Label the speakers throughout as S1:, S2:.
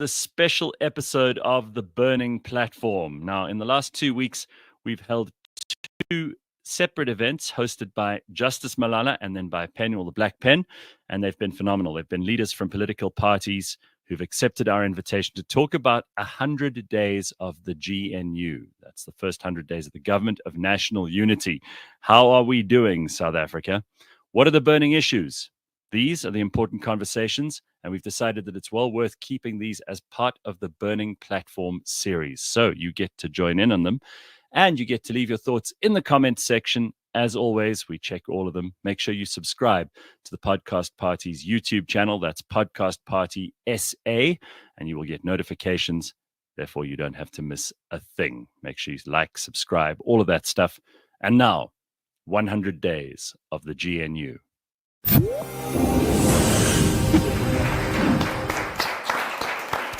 S1: the special episode of The Burning Platform. Now, in the last 2 weeks, we've held two separate events hosted by Justice Malala and then by Penuel the Black Pen, and they've been phenomenal. They've been leaders from political parties who've accepted our invitation to talk about 100 days of the GNU. That's the first 100 days of the Government of National Unity. How are we doing, South Africa? What are the burning issues? These are the important conversations, and we've decided that it's well worth keeping these as part of the Burning Platform series. So you get to join in on them, and you get to leave your thoughts in the comments section. As always, we check all of them. Make sure you subscribe to the Podcast Party's YouTube channel. That's Podcast Party SA, and you will get notifications. Therefore, you don't have to miss a thing. Make sure you like, subscribe, all of that stuff. And now, 100 days of the GNU.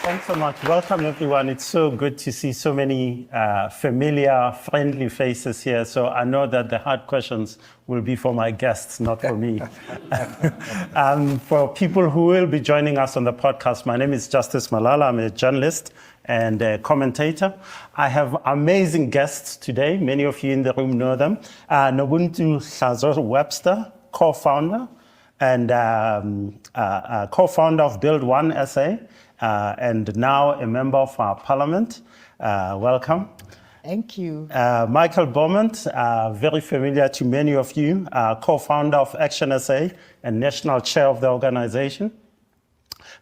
S2: Thanks so much. Welcome, everyone. It's so good to see so many familiar, friendly faces here. So I know that the hard questions will be for my guests, not for me. For people who will be joining us on the podcast, my name is Justice Malala. I'm a journalist and a commentator. I have amazing guests today. Many of you in the room know them. Nobuntu Hlazo-Webster, co-founder and co-founder of Build One SA. And now a member of our parliament. Welcome.
S3: Thank you.
S2: Michael Beaumont, very familiar to many of you, co-founder of Action SA and national chair of the organization.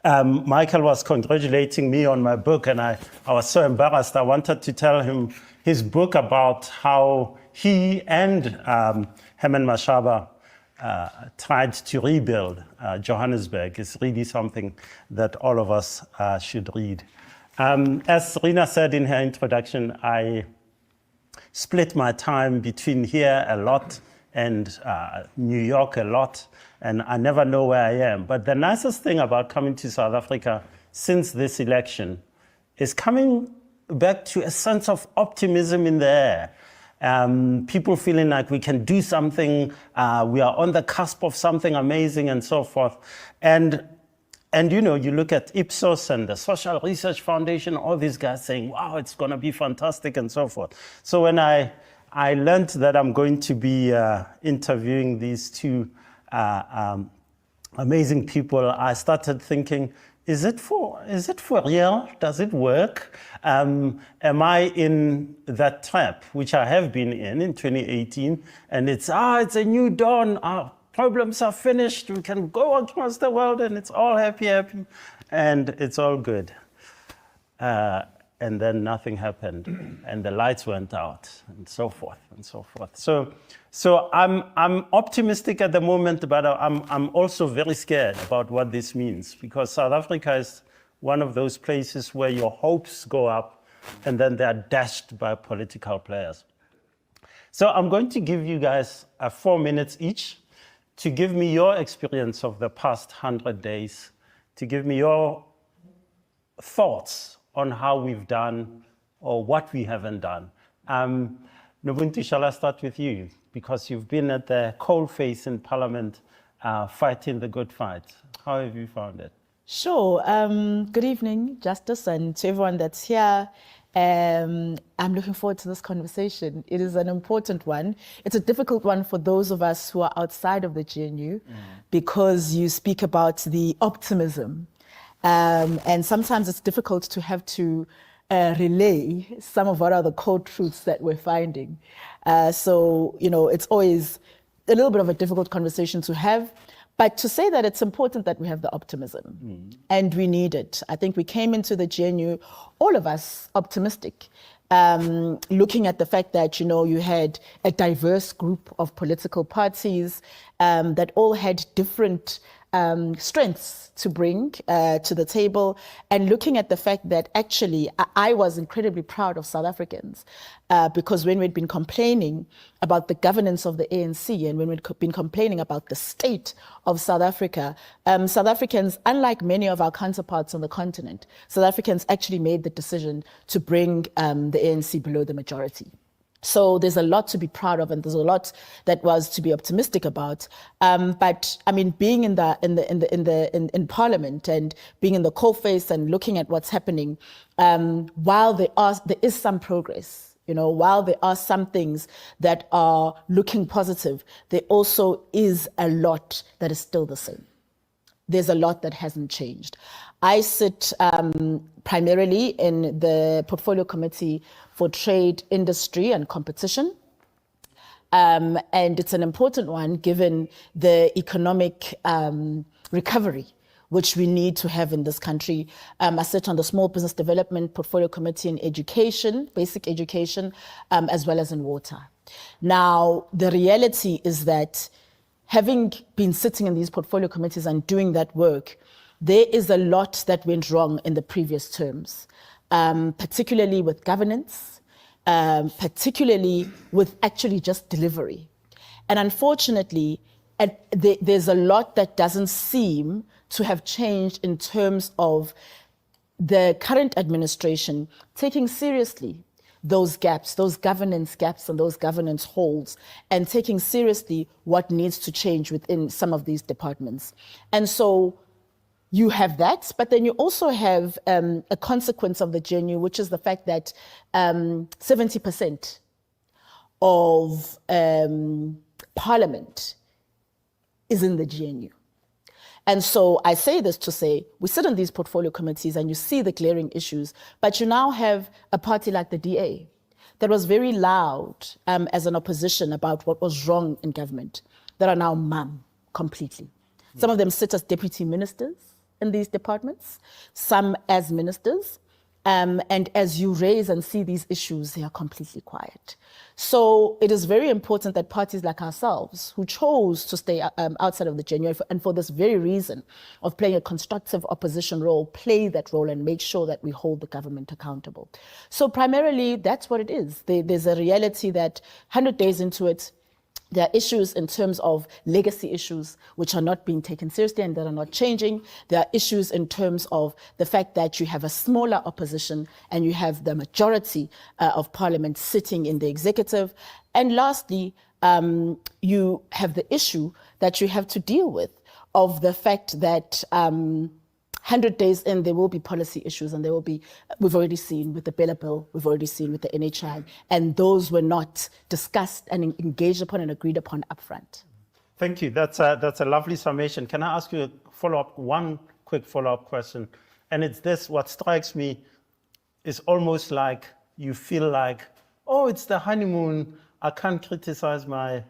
S2: Michael was congratulating me on my book, and I was so embarrassed. I wanted to tell him his book about how he and Herman Mashaba tried to rebuild Johannesburg is really something that all of us should read. As Rina said in her introduction, I split my time between here a lot and New York a lot, and I never know where I am. But the nicest thing about coming to South Africa since this election is coming back to a sense of optimism in the air. People feeling like we can do something, we are on the cusp of something amazing and so forth. And you know, you look at Ipsos and the Social Research Foundation, all these guys saying, wow, it's gonna be fantastic and so forth. So when I learned that I'm going to be interviewing these two amazing people, I started thinking, is it for real? Does it work? Am I in that trap, which I have been in 2018? And it's a new dawn. Our problems are finished. We can go across the world and it's all happy, and it's all good. And then nothing happened, and the lights went out, and so forth and so forth. So I'm optimistic at the moment, but I'm also very scared about what this means, because South Africa is one of those places where your hopes go up and then they're dashed by political players. So I'm going to give you guys 4 minutes each to give me your experience of the past 100 days, to give me your thoughts on how we've done or what we haven't done. Nobuntu, shall I start with you? Because you've been at the coalface in Parliament fighting the good fight. How have you found it?
S3: Sure. Good evening, Justice, and to everyone that's here. I'm looking forward to this conversation. It is an important one. It's a difficult one for those of us who are outside of the GNU, because you speak about the optimism. And sometimes it's difficult to have to relay some of what are the cold truths that we're finding. So, you know, it's always a little bit of a difficult conversation to have, but to say that it's important that we have the optimism, and we need it. I think we came into the GNU, all of us, optimistic, looking at the fact that, you know, you had a diverse group of political parties that all had different strengths to bring to the table, and looking at the fact that actually I was incredibly proud of South Africans because when we'd been complaining about the governance of the ANC and when we'd been complaining about the state of South Africa, South Africans, unlike many of our counterparts on the continent, South Africans actually made the decision to bring the ANC below the majority. So there's a lot to be proud of, and there's a lot that was to be optimistic about. But I mean, being in Parliament and being in the coalface and looking at what's happening, while there is some progress, while there are some things that are looking positive, there also is a lot that is still the same. There's a lot that hasn't changed. I sit primarily in the Portfolio Committee for Trade, Industry and Competition. And it's an important one given the economic recovery which we need to have in this country. I sit on the Small Business Development Portfolio Committee in Education, Basic Education, as well as in Water. Now, the reality is that having been sitting in these portfolio committees and doing that work, there is a lot that went wrong in the previous terms, particularly with governance, particularly with actually just delivery. And unfortunately, there's a lot that doesn't seem to have changed in terms of the current administration taking seriously those gaps, those governance gaps and those governance holes, and taking seriously what needs to change within some of these departments. And so you have that, but then you also have a consequence of the GNU, which is the fact that 70% of Parliament is in the GNU. And so I say this to say, we sit in these portfolio committees and you see the glaring issues, but you now have a party like the DA that was very loud as an opposition about what was wrong in government, that are now mum completely. Some of them sit as deputy ministers in these departments, some as ministers. And as you raise and see these issues, they are completely quiet. So it is very important that parties like ourselves, who chose to stay outside of the GNU, and for this very reason of playing a constructive opposition role, play that role and make sure that we hold the government accountable. So primarily, that's what it is. There's a reality that 100 days into it, there are issues in terms of legacy issues which are not being taken seriously and that are not changing. There are issues in terms of the fact that you have a smaller opposition and you have the majority of parliament sitting in the executive. And lastly, you have the issue that you have to deal with of the fact that 100 days in, there will be policy issues, and there will be, we've already seen with the Bella Bill, we've already seen with the NHI, and those were not discussed and engaged upon and agreed upon upfront.
S2: Thank you. That's a lovely summation. Can I ask you one quick follow-up question? And it's this: what strikes me is almost like you feel like, oh, it's the honeymoon, I can't criticize my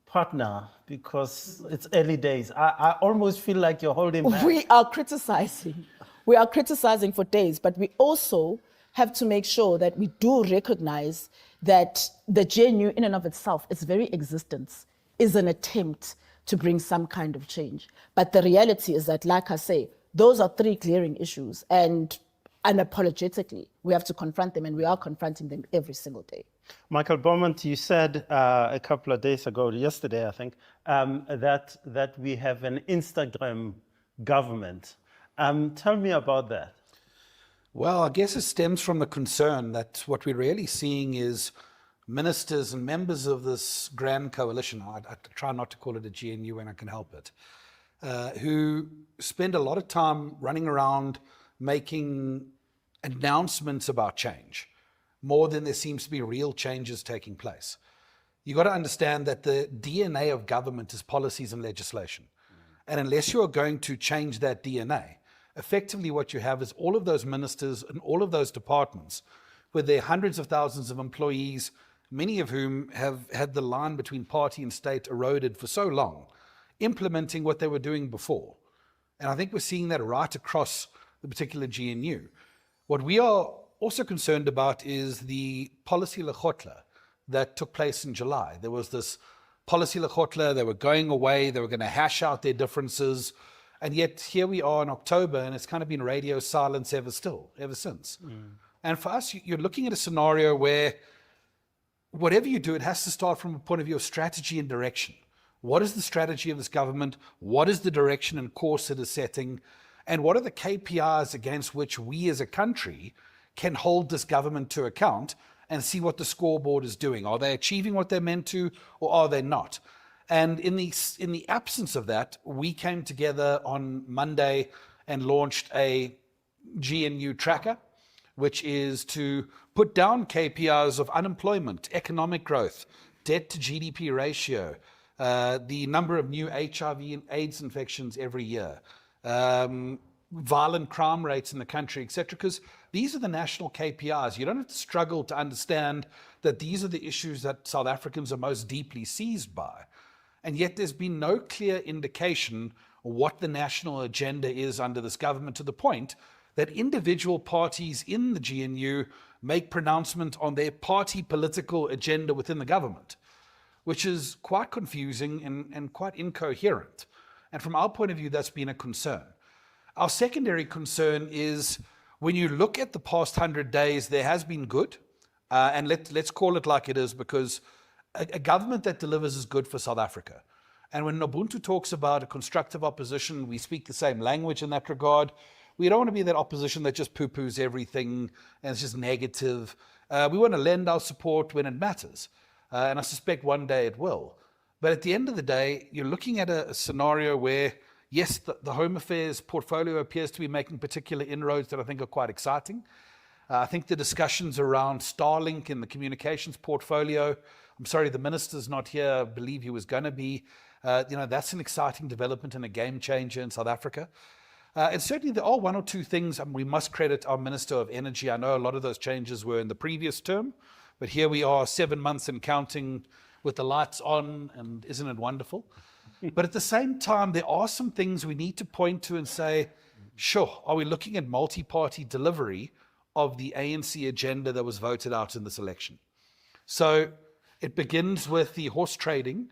S2: partner because it's early days. I almost feel like you're holding back.
S3: We are criticizing. We are criticizing for days, but we also have to make sure that we do recognize that the GNU in and of itself, its very existence, is an attempt to bring some kind of change. But the reality is that, like I say, those are three glaring issues, and unapologetically, we have to confront them, and we are confronting them every single day.
S2: Michael Beaumont, you said a couple of days ago, yesterday I think, that we have an Instagram government. Tell me about that.
S4: Well, I guess it stems from the concern that what we're really seeing is ministers and members of this grand coalition, I try not to call it a GNU when I can help it, who spend a lot of time running around making announcements about change, more than there seems to be real changes taking place. You've got to understand that the DNA of government is policies and legislation. And unless you are going to change that DNA, effectively what you have is all of those ministers and all of those departments with their hundreds of thousands of employees, many of whom have had the line between party and state eroded for so long, implementing what they were doing before. And I think we're seeing that right across the particular GNU. What we are also concerned about is the policy lekgotla that took place in July. There was this policy lekgotla, they were going away, they were going to hash out their differences, and yet here we are in October and it's kind of been radio silence ever since. And for us, you're looking at a scenario where whatever you do, it has to start from a point of view of strategy and direction. What is the strategy of this government? What is the direction and course it is setting? And what are the KPIs against which we as a country can hold this government to account and see what the scoreboard is doing. Are they achieving what they're meant to, or are they not? And in the absence of that, we came together on Monday and launched a GNU tracker, which is to put down KPIs of unemployment, economic growth, debt to GDP ratio, the number of new HIV and AIDS infections every year, violent crime rates in the country, etc. Because these are the national KPIs. You don't have to struggle to understand that these are the issues that South Africans are most deeply seized by. And yet there's been no clear indication what the national agenda is under this government, to the point that individual parties in the GNU make pronouncement on their party political agenda within the government, which is quite confusing and quite incoherent. And from our point of view, that's been a concern. Our secondary concern is when you look at the past 100 days, there has been good, and let's call it like it is, because a government that delivers is good for South Africa. And when Ubuntu talks about a constructive opposition, we speak the same language in that regard. We don't want to be that opposition that just poo-poos everything and it's just negative. We want to lend our support when it matters. And I suspect one day it will. But at the end of the day, you're looking at a scenario where, yes, the Home Affairs portfolio appears to be making particular inroads that I think are quite exciting. I think the discussions around Starlink in the communications portfolio, I'm sorry, the minister's not here. I believe he was going to be. That's an exciting development and a game changer in South Africa. And certainly there are one or two things, and we must credit our Minister of Energy. I know a lot of those changes were in the previous term, but here we are 7 months and counting with the lights on, and isn't it wonderful? But at the same time, there are some things we need to point to and say, sure, are we looking at multi-party delivery of the ANC agenda that was voted out in this election? So it begins with the horse trading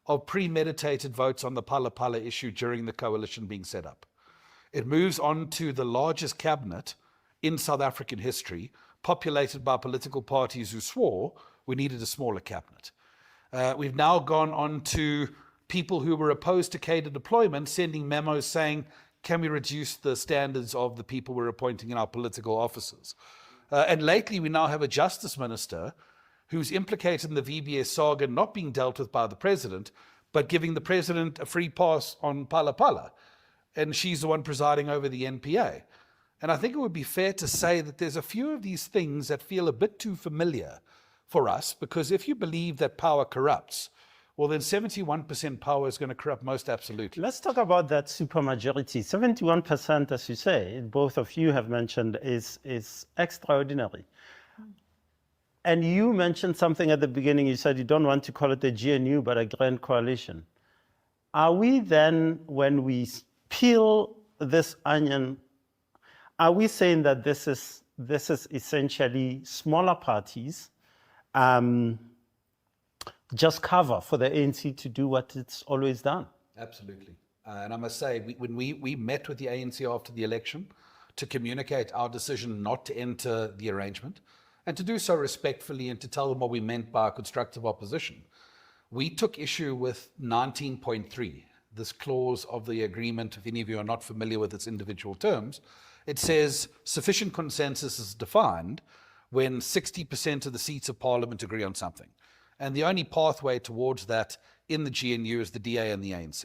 S4: of premeditated votes on the Phala Phala issue during the coalition being set up. It moves on to the largest cabinet in South African history, populated by political parties who swore we needed a smaller cabinet. We've now gone on to people who were opposed to cadre deployment sending memos saying, can we reduce the standards of the people we're appointing in our political offices? And lately, we now have a justice minister who's implicated in the VBS saga not being dealt with by the president, but giving the president a free pass on Phala Phala. And she's the one presiding over the NPA. And I think it would be fair to say that there's a few of these things that feel a bit too familiar for us, because if you believe that power corrupts, well, then 71% power is going to corrupt most absolutely.
S2: Let's talk about that supermajority. 71%, as you say, both of you have mentioned, is extraordinary. And you mentioned something at the beginning. You said you don't want to call it a GNU, but a grand coalition. Are we then, when we peel this onion, are we saying that this is essentially smaller parties just cover for the ANC to do what it's always done?
S4: Absolutely. And I must say, when we met with the ANC after the election to communicate our decision not to enter the arrangement, and to do so respectfully and to tell them what we meant by constructive opposition, we took issue with 19.3, this clause of the agreement. If any of you are not familiar with its individual terms, it says sufficient consensus is defined when 60% of the seats of parliament agree on something. And the only pathway towards that in the GNU is the DA and the ANC.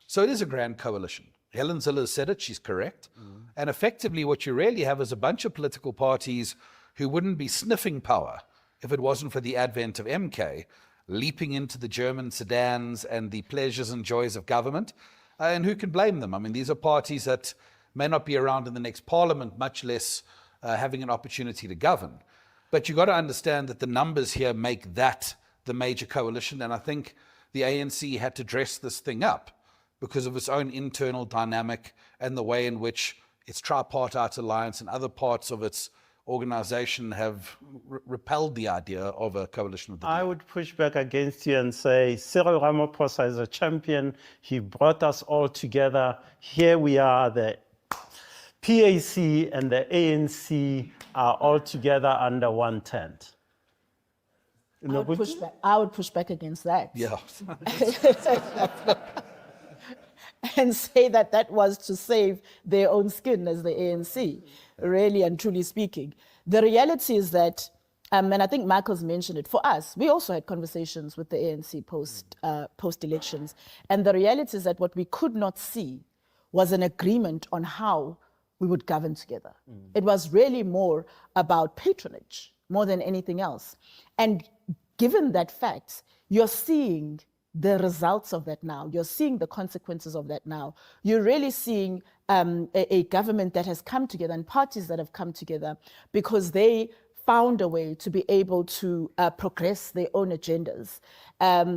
S4: So it is a grand coalition. Helen Zille has said it, she's correct. And effectively what you really have is a bunch of political parties who wouldn't be sniffing power if it wasn't for the advent of MK, leaping into the German sedans and the pleasures and joys of government. And who can blame them? I mean, these are parties that may not be around in the next parliament, much less having an opportunity to govern. But you've got to understand that the numbers here make that the major coalition. And I think the ANC had to dress this thing up because of its own internal dynamic and the way in which its tripartite alliance and other parts of its organization have repelled the idea of a coalition of the
S2: I would push back against you and say Cyril Ramaphosa is a champion. He brought us all together. Here we are, the PAC and the ANC are all together under one tent.
S3: I would push back against that.
S4: Yeah.
S3: And say that that was to save their own skin as the ANC, really and truly speaking. The reality is that And I think Michael's mentioned it. For us, we also had conversations with the ANC post elections, and the reality is that what we could not see was an agreement on how we would govern together. It was really more about patronage more than anything else. And given that fact, you're seeing the results of that now. You're seeing the consequences of that now. You're really seeing a government that has come together and parties that have come together because they found a way to be able to progress their own agendas,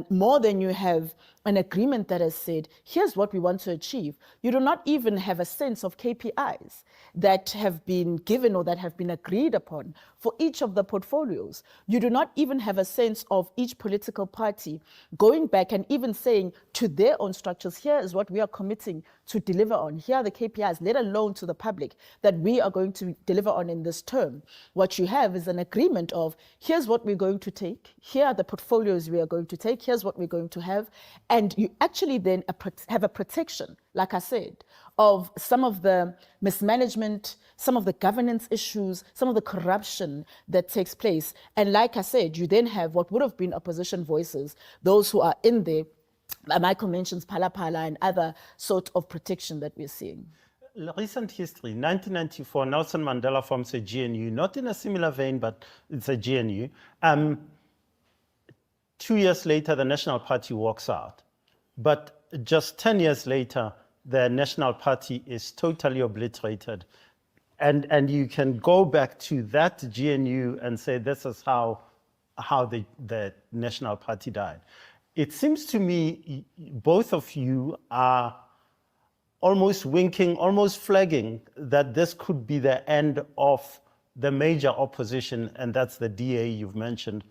S3: more than you have an agreement that has said, here's what we want to achieve. You do not even have a sense of KPIs that have been given or that have been agreed upon for each of the portfolios. You do not even have a sense of each political party going back and even saying to their own structures, here is what we are committing to deliver on. Here are the KPIs, let alone to the public, that we are going to deliver on in this term. What you have is an agreement of, here's what we're going to take, here are the portfolios we are going to take, here's what we're going to have, and you actually then have a protection, like I said, of some of the mismanagement, some of the governance issues, some of the corruption that takes place. And like I said, you then have what would have been opposition voices, those who are in there. Michael mentions Phala Phala and other sort of protection that we're seeing.
S2: Recent history, 1994, Nelson Mandela forms a GNU, not in a similar vein, but it's a GNU. 2 years later, the National Party walks out. But just 10 years later, the National Party is totally obliterated. And you can go back to that GNU and say, this is how the National Party died. It seems to me both of you are almost winking, almost flagging that this could be the end of the major opposition, and that's the DA you've mentioned.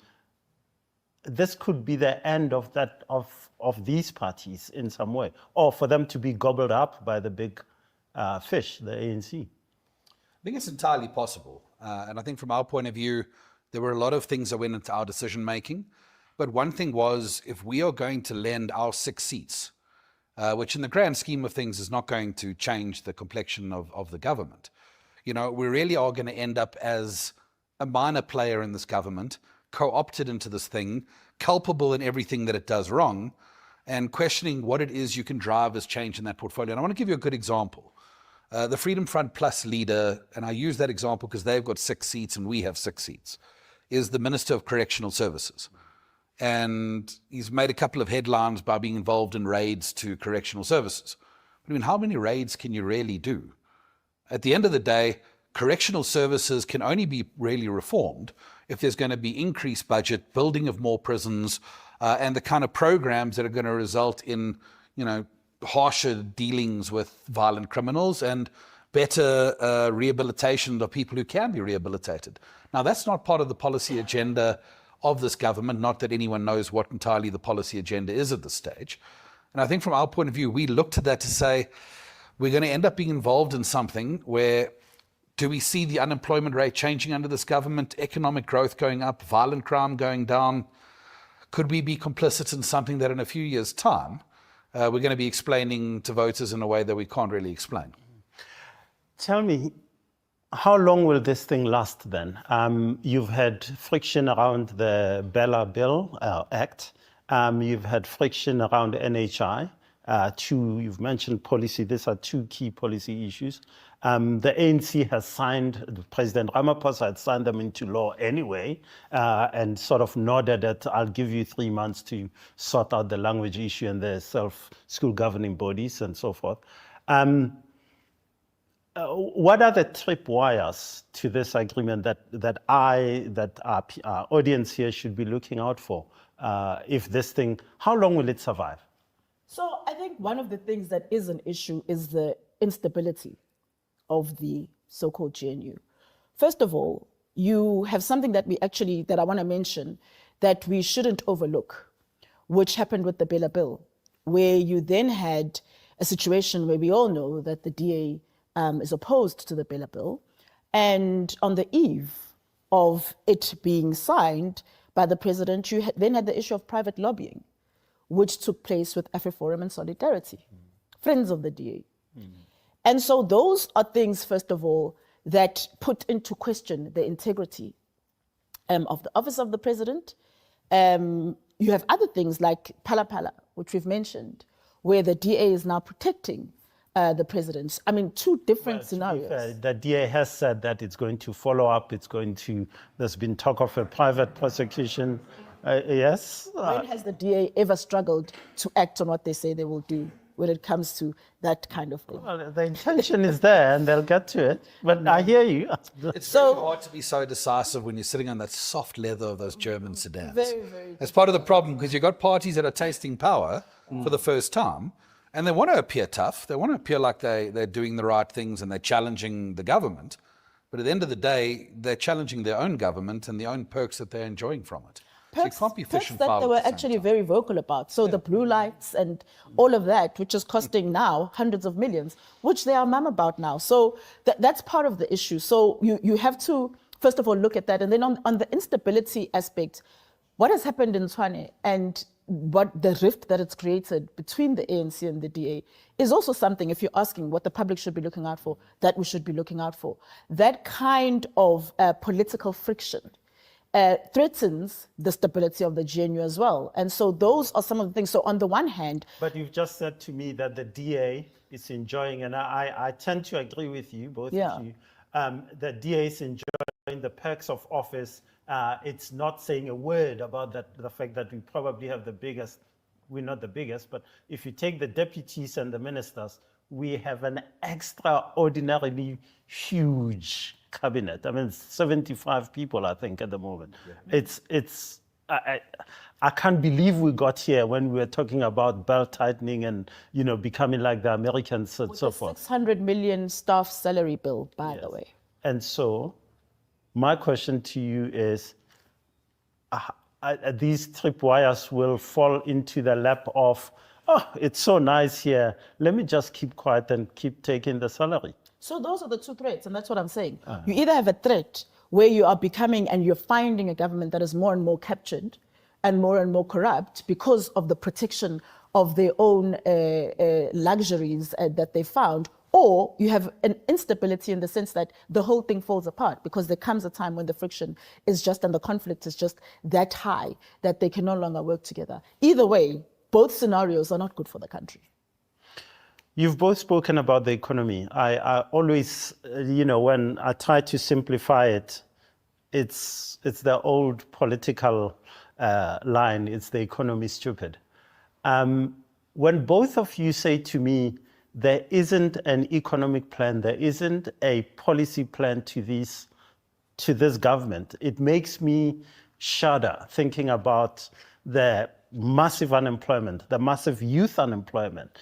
S2: This could be the end of that of these parties in some way, or for them to be gobbled up by the big fish, the ANC.
S4: I think it's entirely possible. And I think from our point of view, there were a lot of things that went into our decision making. But one thing was, if we are going to lend our 6 seats, which in the grand scheme of things is not going to change the complexion of the government, you know, we really are going to end up as a minor player in this government, co-opted into this thing, culpable in everything that it does wrong, and questioning what it is you can drive as change in that portfolio. And I want to give you a good example. The Freedom Front Plus leader, and I use that example because they've got 6 seats and we have 6 seats, is the Minister of Correctional Services. And he's made a couple of headlines by being involved in raids to correctional services. I mean, how many raids can you really do? At the end of the day, correctional services can only be really reformed if there's going to be increased budget, building of more prisons, and the kind of programs that are going to result in, you know, harsher dealings with violent criminals and better rehabilitation of people who can be rehabilitated. Now, that's not part of the policy agenda of this government, not that anyone knows what entirely the policy agenda is at this stage. And I think from our point of view, we looked at that to say, we're going to end up being involved in something where, do we see the unemployment rate changing under this government, economic growth going up, violent crime going down? Could we be complicit in something that in a few years' time, we're going to be explaining to voters in a way that we can't really explain?
S2: Tell me, how long will this thing last then? You've had friction around the Bella Bill Act. You've had friction around NHI. You've mentioned policy. These are 2 key policy issues. The ANC has signed, President Ramaphosa had signed them into law anyway, and sort of nodded that I'll give you 3 months to sort out the language issue and the school governing bodies and so forth. What are the tripwires to this agreement that our audience here should be looking out for? If this thing, how long will it survive?
S3: So I think one of the things that is an issue is the instability of the so-called GNU. First of all, you have something that I want to mention that we shouldn't overlook, which happened with the Bella Bill, where you then had a situation where we all know that the DA is opposed to the Bella Bill. And on the eve of it being signed by the president, you then had the issue of private lobbying, which took place with AfriForum and Solidarity, friends of the DA. And so those are things, first of all, that put into question the integrity of the office of the president. You have other things like Phala Phala, which we've mentioned, where the DA is now protecting the president. I mean, two different scenarios.
S2: To be fair, the DA has said that it's going to follow up. There's been talk of a private prosecution. Yes.
S3: When has the DA ever struggled to act on what they say they will do when it comes to that kind of thing?
S2: Well, the intention is there and they'll get to it. But I hear you.
S4: It's very hard to be so decisive when you're sitting on that soft leather of those German sedans.
S3: Very, very.
S4: That's part of the problem, because you've got parties that are tasting power for the first time, and they want to appear tough. They want to appear like they're doing the right things and they're challenging the government. But at the end of the day, they're challenging their own government and the own perks that they're enjoying from it.
S3: Perks,
S4: so you can't be
S3: perks
S4: fishing
S3: that they were actually very vocal about. So the blue lights and all of that, which is costing now hundreds of millions, which they are mum about now. So that's part of the issue. So you have to, first of all, look at that. And then on the instability aspect, what has happened in Tshwane and what the rift that it's created between the ANC and the DA is also something, if you're asking what the public should be looking out for, that we should be looking out for. That kind of political friction threatens the stability of the GNU as well. And so those are some of the things. So on the one hand...
S2: But you've just said to me that the DA is enjoying, and I tend to agree with you, both of you. The DA is enjoying the perks of office. It's not saying a word about the fact that we probably have the biggest, we're not the biggest, but if you take the deputies and the ministers, we have an extraordinarily huge cabinet. I mean, 75 people, I think, at the moment. Yeah. I can't believe we got here when we were talking about belt tightening and, becoming like the Americans and so forth.
S3: 600 million staff salary bill, by the way.
S2: And so my question to you is, these tripwires will fall into the lap of, oh, it's so nice here. Let me just keep quiet and keep taking the salary.
S3: So those are the two threats, and that's what I'm saying. You either have a threat where you are becoming and you're finding a government that is more and more captured and more corrupt because of the protection of their own luxuries that they found, or you have an instability in the sense that the whole thing falls apart because there comes a time when the friction is just and the conflict is just that high that they can no longer work together. Either way, both scenarios are not good for the country.
S2: You've both spoken about the economy. I always, when I try to simplify it, it's the old political line, it's the economy stupid. When both of you say to me, there isn't an economic plan, there isn't a policy plan to this government, it makes me shudder thinking about the massive unemployment, the massive youth unemployment.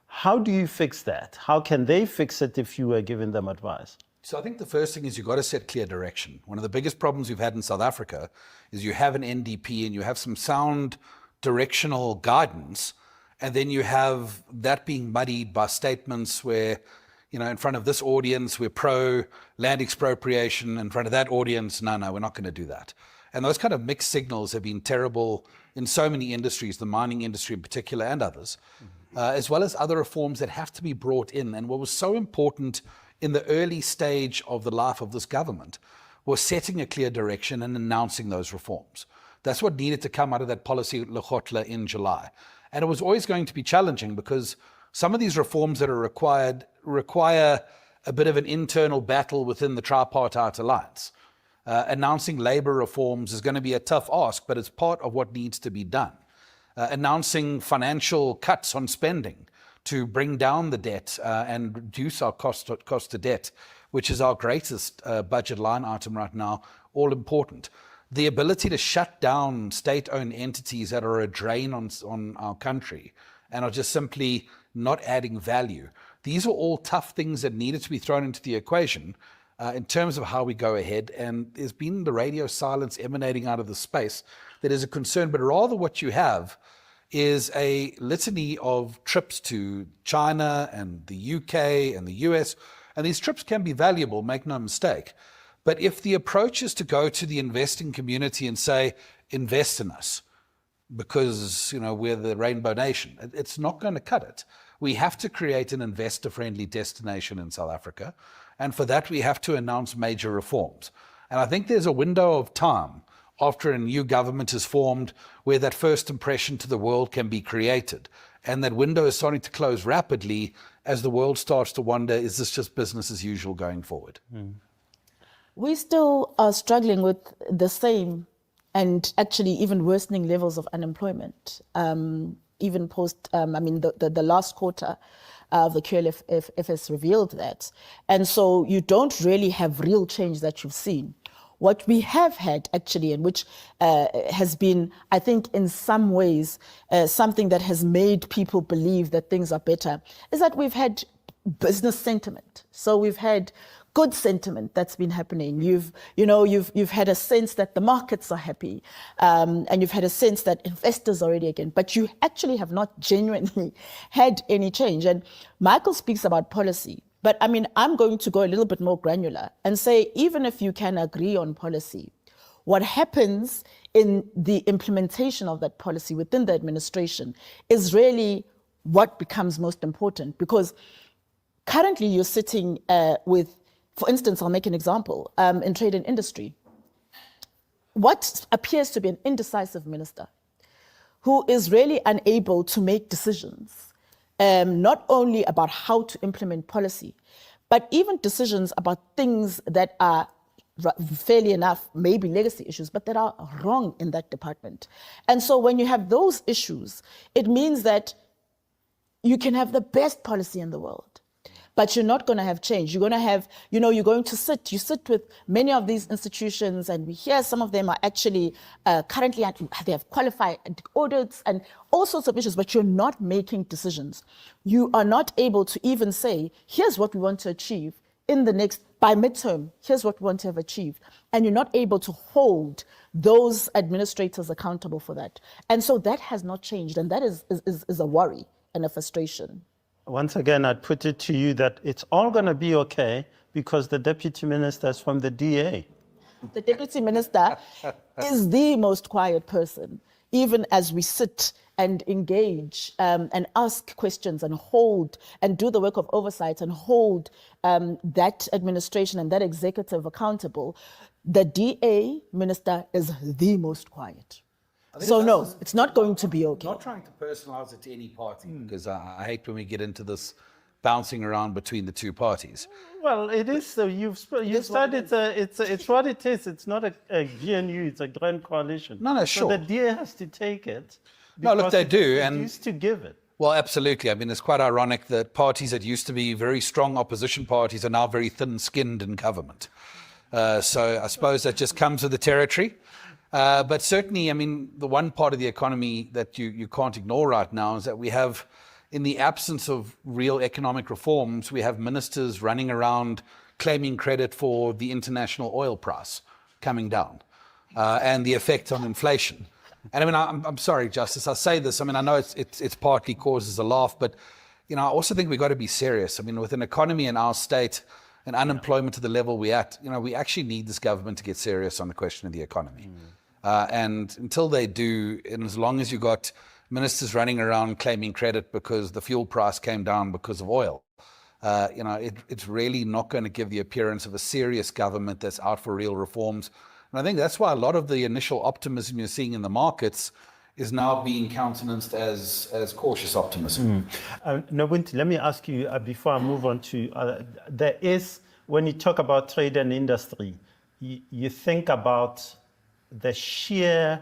S2: How do you fix that? How can they fix it if you were giving them advice?
S4: So I think the first thing is you've got to set clear direction. One of the biggest problems we've had in South Africa is you have an NDP and you have some sound directional guidance, and then you have that being muddied by statements where, in front of this audience, we're pro land expropriation. In front of that audience, no, we're not going to do that. And those kind of mixed signals have been terrible in so many industries, the mining industry in particular and others. As well as other reforms that have to be brought in. And what was so important in the early stage of the life of this government was setting a clear direction and announcing those reforms. That's what needed to come out of that policy Lekgotla in July. And it was always going to be challenging because some of these reforms that are require a bit of an internal battle within the tripartite alliance. Announcing labor reforms is going to be a tough ask, but it's part of what needs to be done. Announcing financial cuts on spending to bring down the debt and reduce our cost to debt, which is our greatest budget line item right now, all important. The ability to shut down state-owned entities that are a drain on our country and are just simply not adding value. These are all tough things that needed to be thrown into the equation in terms of how we go ahead. And there's been the radio silence emanating out of the space that is a concern, but rather what you have is a litany of trips to China and the UK and the US, and these trips can be valuable, make no mistake. But if the approach is to go to the investing community and say, invest in us, because we're the Rainbow Nation, it's not going to cut it. We have to create an investor-friendly destination in South Africa, and for that we have to announce major reforms. And I think there's a window of time after a new government is formed, where that first impression to the world can be created. And that window is starting to close rapidly as the world starts to wonder, is this just business as usual going forward?
S3: We still are struggling with the same and actually even worsening levels of unemployment. Even post, the last quarter of the QLFS revealed that. And so you don't really have real change that you've seen. What we have had actually, and which has been, I think, in some ways, something that has made people believe that things are better, is that we've had business sentiment. So we've had good sentiment that's been happening. You've had a sense that the markets are happy, and you've had a sense that investors are ready again. But you actually have not genuinely had any change. And Michael speaks about policy. But I mean, I'm going to go a little bit more granular and say, even if you can agree on policy, what happens in the implementation of that policy within the administration is really what becomes most important. Because currently you're sitting with, for instance, I'll make an example, in trade and industry. What appears to be an indecisive minister who is really unable to make decisions, not only about how to implement policy, but even decisions about things that are fairly enough, maybe legacy issues, but that are wrong in that department. And so when you have those issues, it means that you can have the best policy in the world, but you're not going to have change. You're going to have, you're going to you sit with many of these institutions, and we hear some of them are actually currently, they have qualified audits and all sorts of issues, but you're not making decisions. You are not able to even say, here's what we want to achieve in the next, by midterm, here's what we want to have achieved. And you're not able to hold those administrators accountable for that. And so that has not changed, and that is a worry and a frustration.
S2: Once again, I'd put it to you that it's all going to be okay because the deputy minister is from the DA.
S3: The deputy minister is the most quiet person, even as we sit and engage and ask questions and hold and do the work of oversight and hold that administration and that executive accountable. The DA minister is the most quiet. So no, it's not going to be okay.
S4: Not trying to personalize it to any party, because I hate when we get into this bouncing around between the two parties.
S2: Well, it is. So you've said it's what it is. It's not a GNU. It's a grand coalition.
S4: No,
S2: So
S4: sure.
S2: the DA has to take it.
S4: No, look, they do,
S2: and used to give it.
S4: Well, absolutely. I mean, it's quite ironic that parties that used to be very strong opposition parties are now very thin-skinned in government. So I suppose that just comes with the territory. But certainly, I mean, the one part of the economy that you can't ignore right now is that we have, in the absence of real economic reforms, we have ministers running around claiming credit for the international oil price coming down and the effect on inflation. And I mean, I'm sorry, Justice, I say this. I mean, I know it's partly causes a laugh, but, I also think we've got to be serious. I mean, with an economy in our state and unemployment to the level we're at, we actually need this government to get serious on the question of the economy. And until they do, and as long as you've got ministers running around claiming credit because the fuel price came down because of oil, it's really not going to give the appearance of a serious government that's out for real reforms. And I think that's why a lot of the initial optimism you're seeing in the markets is now being countenanced as cautious optimism.
S2: Nobunti, let me ask you before I move on to, there is, when you talk about trade and industry, you think about the sheer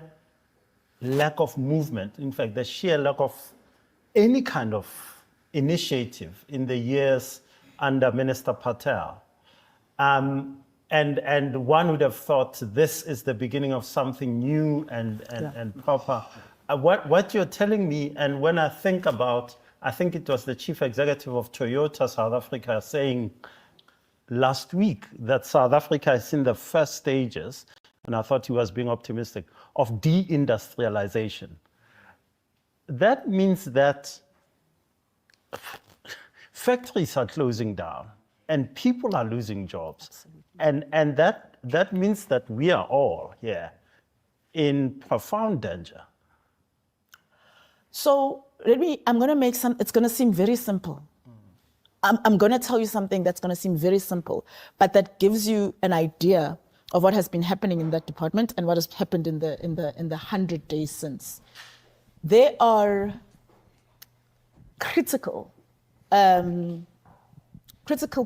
S2: lack of movement, in fact, the sheer lack of any kind of initiative in the years under Minister Patel. And one would have thought this is the beginning of something new and proper. What you're telling me, and when I think about, I think it was the chief executive of Toyota South Africa saying last week that South Africa is in the first stages, and I thought he was being optimistic, of deindustrialization. That means that factories are closing down and people are losing jobs. And that means that we are all here in profound danger.
S3: So I'm going to make it's going to seem very simple. I'm going to tell you something that's going to seem very simple, but that gives you an idea of what has been happening in that department and what has happened in the 100 days since. There are critical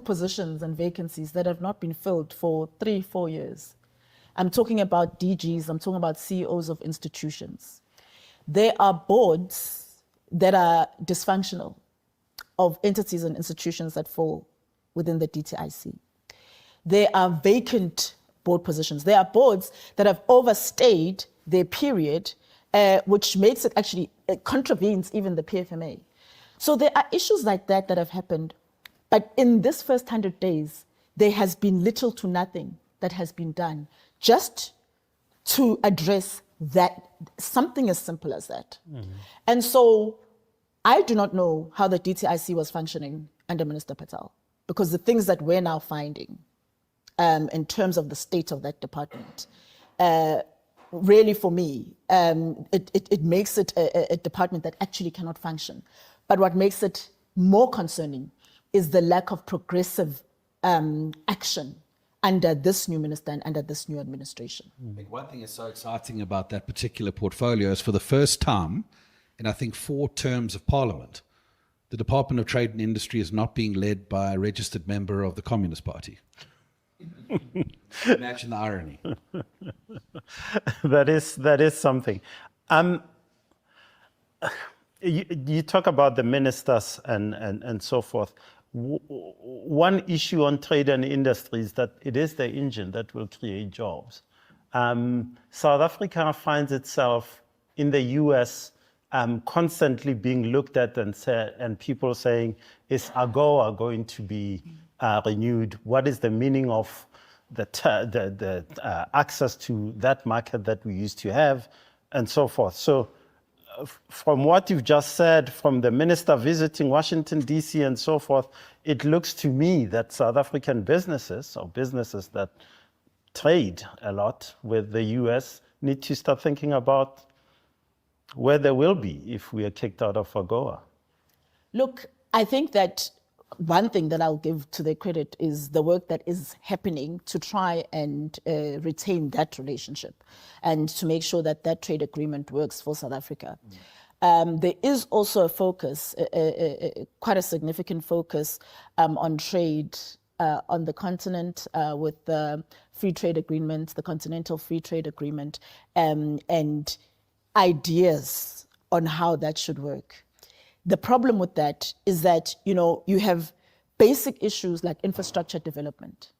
S3: positions and vacancies that have not been filled for 3-4 years. I'm talking about DGs, I'm talking about CEOs of institutions. There are boards that are dysfunctional of entities and institutions that fall within the DTIC. There are vacant board positions. There are boards that have overstayed their period, which makes it actually, it contravenes even the PFMA. So there are issues like that that have happened. But in this first 100 days, there has been little to nothing that has been done just to address that, something as simple as that. Mm-hmm. And so I do not know how the DTIC was functioning under Minister Patel, because the things that we're now finding in terms of the state of that department, really for me, it makes it a department that actually cannot function. But what makes it more concerning is the lack of progressive action under this new minister and under this new administration.
S4: I think one thing is so exciting about that particular portfolio is for the first time in, I think, 4 terms of parliament, the Department of Trade and Industry is not being led by a registered member of the Communist Party. Imagine the irony.
S2: That is something. You talk about the ministers and so forth. One issue on trade and industry is that it is the engine that will create jobs. South Africa finds itself in the US constantly being looked at and people saying, is AGOA going to be renewed? What is the meaning of the access to that market that we used to have, and so forth? So from what you've just said, from the minister visiting Washington, D.C. and so forth, it looks to me that South African businesses, or businesses that trade a lot with the U.S., need to start thinking about where they will be if we are kicked out of AGOA.
S3: Look, I think that one thing that I'll give to their credit is the work that is happening to try and retain that relationship and to make sure that that trade agreement works for South Africa. There is also a focus, quite a significant focus on trade on the continent with the free trade agreement, the Continental Free Trade Agreement, and ideas on how that should work. The problem with that is that, you have basic issues like infrastructure development.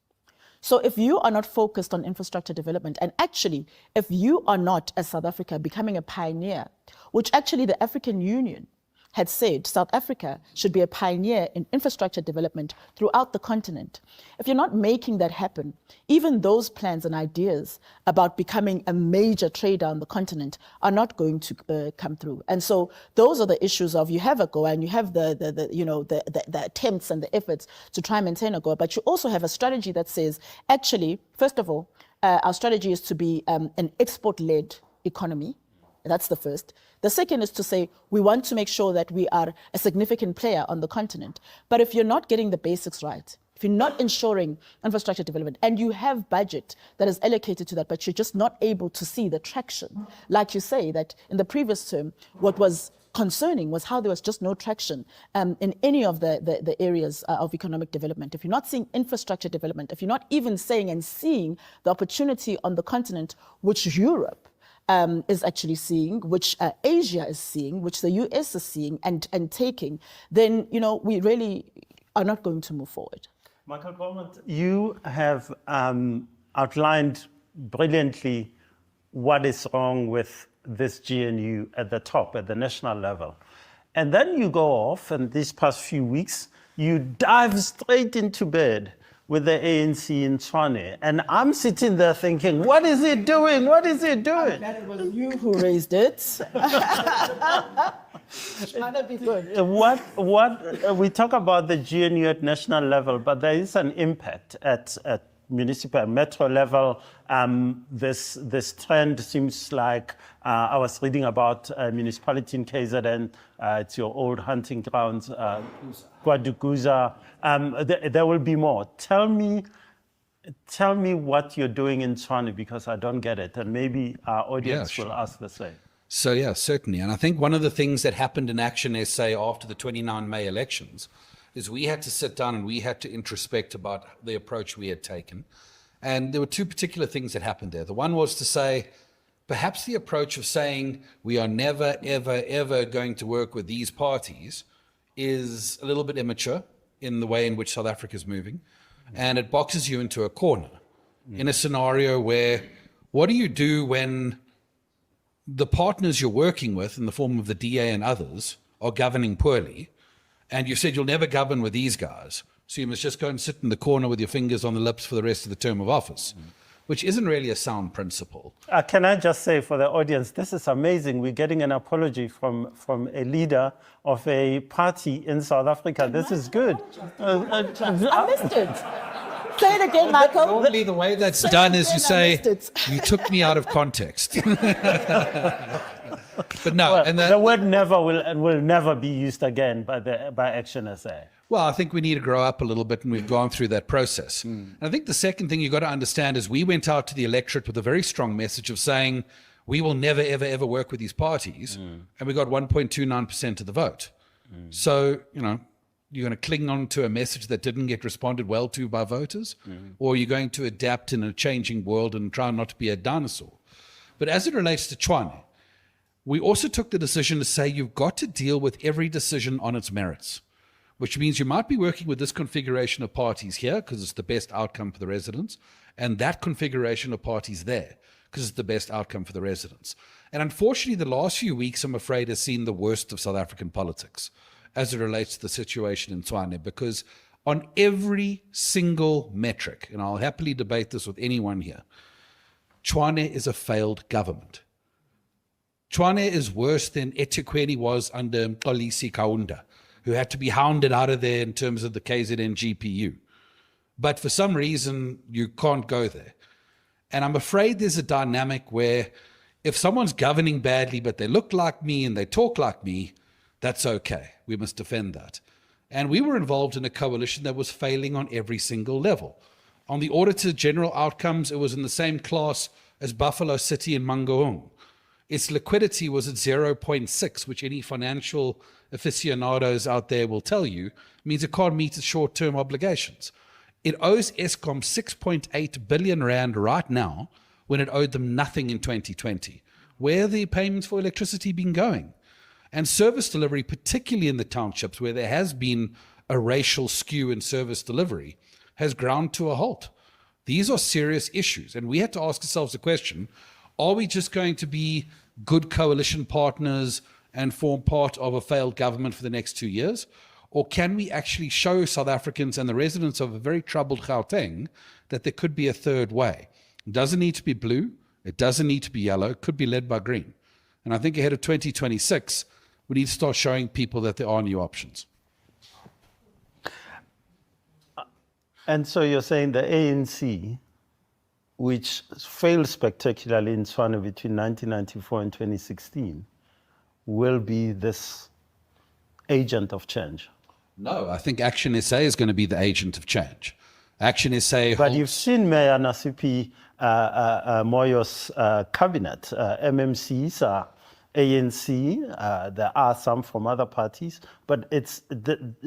S3: So if you are not focused on infrastructure development, and actually, if you are not, as South Africa, becoming a pioneer, which actually the African Union had said South Africa should be a pioneer in infrastructure development throughout the continent. If you're not making that happen, even those plans and ideas about becoming a major trader on the continent are not going to come through. And so those are the issues of, you have AGOA and you have the attempts and the efforts to try and maintain AGOA, but you also have a strategy that says, actually, first of all, our strategy is to be an export-led economy. That's the first. The second is to say, we want to make sure that we are a significant player on the continent. But if you're not getting the basics right, if you're not ensuring infrastructure development, and you have budget that is allocated to that, but you're just not able to see the traction, like you say, that in the previous term, what was concerning was how there was just no traction in any of the areas of economic development. If you're not seeing infrastructure development, if you're not even saying and seeing the opportunity on the continent, which Europe is actually seeing, which Asia is seeing, which the US is seeing and taking, then, we really are not going to move forward.
S2: Michael Coleman, you have outlined brilliantly what is wrong with this GNU at the top, at the national level. And then you go off, and these past few weeks, you dive straight into bed with the ANC in Tshwane. And I'm sitting there thinking, what is it doing? What is it doing?
S3: That was you who raised it. Trying to be good.
S2: We talk about the GNU at national level, but there is an impact at municipal and metro level. This trend seems like, I was reading about a municipality in KZN, it's your old hunting grounds, Guaduguza. There will be more. Tell me, Tell me what you're doing in Tshwane because I don't get it, and maybe our audience
S4: sure.
S2: will ask the same.
S4: So, yeah, certainly. And I think one of the things that happened in Action SA after the 29 May elections is we had to sit down and we had to introspect about the approach we had taken. And there were two particular things that happened there. The one was to say, perhaps the approach of saying we are never, ever, ever going to work with these parties is a little bit immature in the way in which South Africa is moving. And it boxes you into a corner in a scenario where what do you do when the partners you're working with in the form of the DA and others are governing poorly, and you said you'll never govern with these guys, so you must just go and sit in the corner with your fingers on the lips for the rest of the term of office, which isn't really a sound principle.
S2: Can I just say for the audience, this is amazing. We're getting an apology from a leader of a party in South Africa. This is good.
S3: I missed it. Say it again, Michael.
S4: Normally the way that's done is you say, you took me out of context. But no,
S2: Well,
S4: and
S2: the word never will never be used again by Action SA.
S4: Well, I think we need to grow up a little bit, and we've gone through that process. And I think the second thing you've got to understand is we went out to the electorate with a very strong message of saying we will never, ever, ever work with these parties, and we got 1.29% of the vote. So, you know, you're going to cling on to a message that didn't get responded well to by voters, or you're going to adapt in a changing world and try not to be a dinosaur. But as it relates to Tshwane, we also took the decision to say you've got to deal with every decision on its merits, which means you might be working with this configuration of parties here because it's the best outcome for the residents, and that configuration of parties there because it's the best outcome for the residents. And unfortunately, the last few weeks, I'm afraid, has seen the worst of South African politics as it relates to the situation in Tshwane, because on every single metric, and I'll happily debate this with anyone here, Tshwane is a failed government. Tshwane is worse than eThekwini was under Mxolisi Kaunda, who had to be hounded out of there in terms of the KZN GPU. But for some reason, you can't go there. And I'm afraid there's a dynamic where if someone's governing badly, but they look like me and they talk like me, that's okay. We must defend that. And we were involved in a coalition that was failing on every single level. On the Auditor General outcomes, it was in the same class as Buffalo City and Mangaung. Its liquidity was at 0.6, which any financial aficionados out there will tell you means it can't meet its short-term obligations. It owes Eskom 6.8 billion rand right now when it owed them nothing in 2020. Where have the payments for electricity been going? And service delivery, particularly in the townships where there has been a racial skew in service delivery, has ground to a halt. These are serious issues. And we had to ask ourselves the question, are we just going to be good coalition partners and form part of a failed government for the next 2 years? Or can we actually show South Africans and the residents of a very troubled Gauteng that there could be a third way? It doesn't need to be blue. It doesn't need to be yellow. It could be led by green. And I think ahead of 2026, we need to start showing people that there are new options.
S2: And so you're saying the ANC, which failed spectacularly in Tshwane between 1994 and 2016, will be this agent of change?
S4: No, I think Action SA is going to be the agent of change. Action SA...
S2: But you've seen Mayor Nasipi Moyo's cabinet, MMCs, ANC, there are some from other parties, but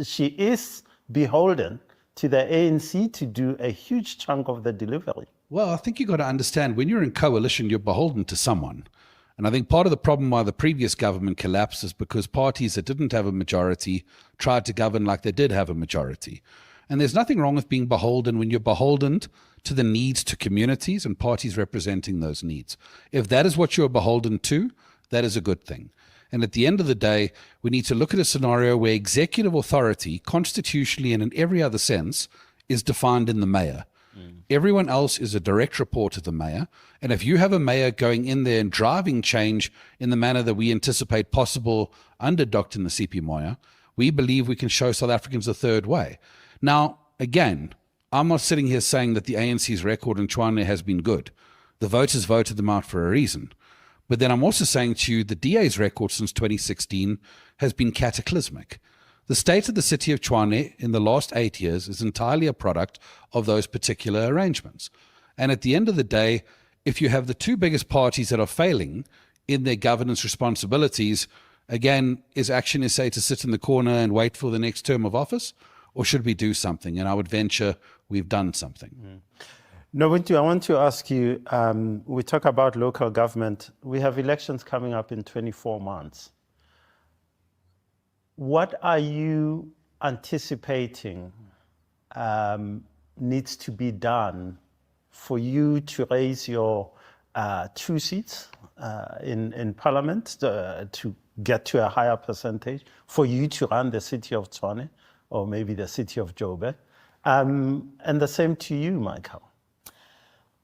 S2: she is beholden to the ANC to do a huge chunk of the delivery.
S4: Well, I think you've got to understand, when you're in coalition, you're beholden to someone. And I think part of the problem why the previous government collapsed is because parties that didn't have a majority tried to govern like they did have a majority. And there's nothing wrong with being beholden when you're beholden to the needs to communities and parties representing those needs. If that is what you're beholden to, that is a good thing. And at the end of the day, we need to look at a scenario where executive authority, constitutionally and in every other sense, is defined in the mayor. Everyone else is a direct report of the mayor. And if you have a mayor going in there and driving change in the manner that we anticipate possible under Dr. Nasipi Moyo, we believe we can show South Africans a third way. Now, again, I'm not sitting here saying that the ANC's record in Tshwane has been good. The voters voted them out for a reason. But then I'm also saying to you the DA's record since 2016 has been cataclysmic. The state of the city of Tshwane in the last 8 years is entirely a product of those particular arrangements. And at the end of the day, if you have the two biggest parties that are failing in their governance responsibilities, again, is Action SA to sit in the corner and wait for the next term of office? Or should we do something? And I would venture we've done something.
S2: Nobuntu, I want to ask you, we talk about local government. We have elections coming up in 24 months. What are you anticipating needs to be done for you to raise your 2 seats in Parliament to get to a higher percentage, for you to run the city of Tshwane or maybe the city of Joburg? And the same to you, Michael.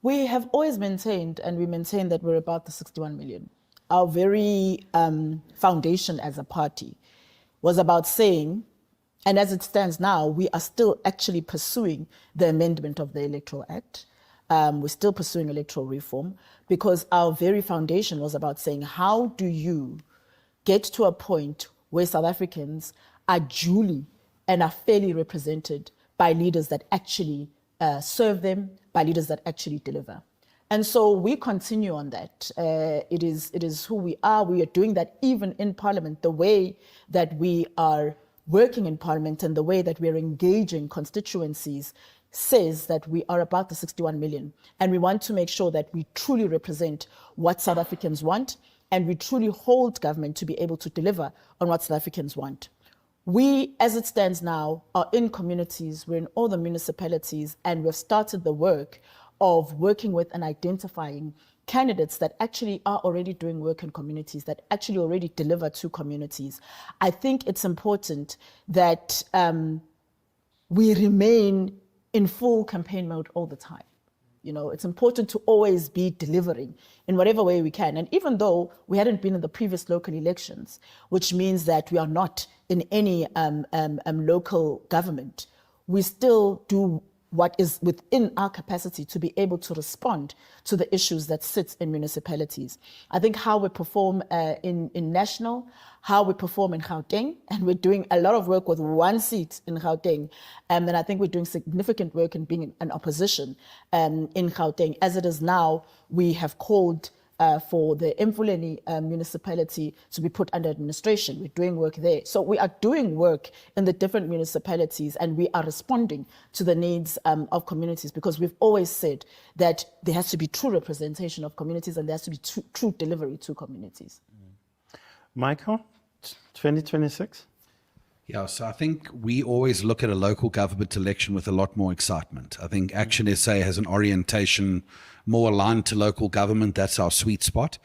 S3: We have always maintained, and we maintain, that we're about the 61 million. Our very foundation as a party was about saying, and as it stands now, we are still actually pursuing the amendment of the Electoral Act. We're still pursuing electoral reform, because our very foundation was about saying, how do you get to a point where South Africans are duly and are fairly represented by leaders that actually serve them, by leaders that actually deliver? And so we continue on that. It is who we are. We are doing that even in Parliament. The way that we are working in Parliament and the way that we are engaging constituencies says that we are about the 61 million. And we want to make sure that we truly represent what South Africans want, and we truly hold government to be able to deliver on what South Africans want. We, as it stands now, are in communities, we're in all the municipalities, and we've started the work of working with and identifying candidates that actually are already doing work in communities, that actually already deliver to communities. I think it's important that we remain in full campaign mode all the time. You know, it's important to always be delivering in whatever way we can. And even though we hadn't been in the previous local elections, which means that we are not in any local government, we still do what is within our capacity to be able to respond to the issues that sit in municipalities. I think how we perform in national, how we perform in Gauteng, and we're doing a lot of work with 1 seat in Gauteng, and I think we're doing significant work in being an opposition in Gauteng. As it is now, we have called for the Mfuleni municipality to be put under administration. We're doing work there. So we are doing work in the different municipalities, and we are responding to the needs of communities, because we've always said that there has to be true representation of communities, and there has to be true delivery to communities.
S2: Michael, 2026?
S4: Yeah, so I think we always look at a local government election with a lot more excitement. I think Action SA has an orientation more aligned to local government. That's our sweet spot.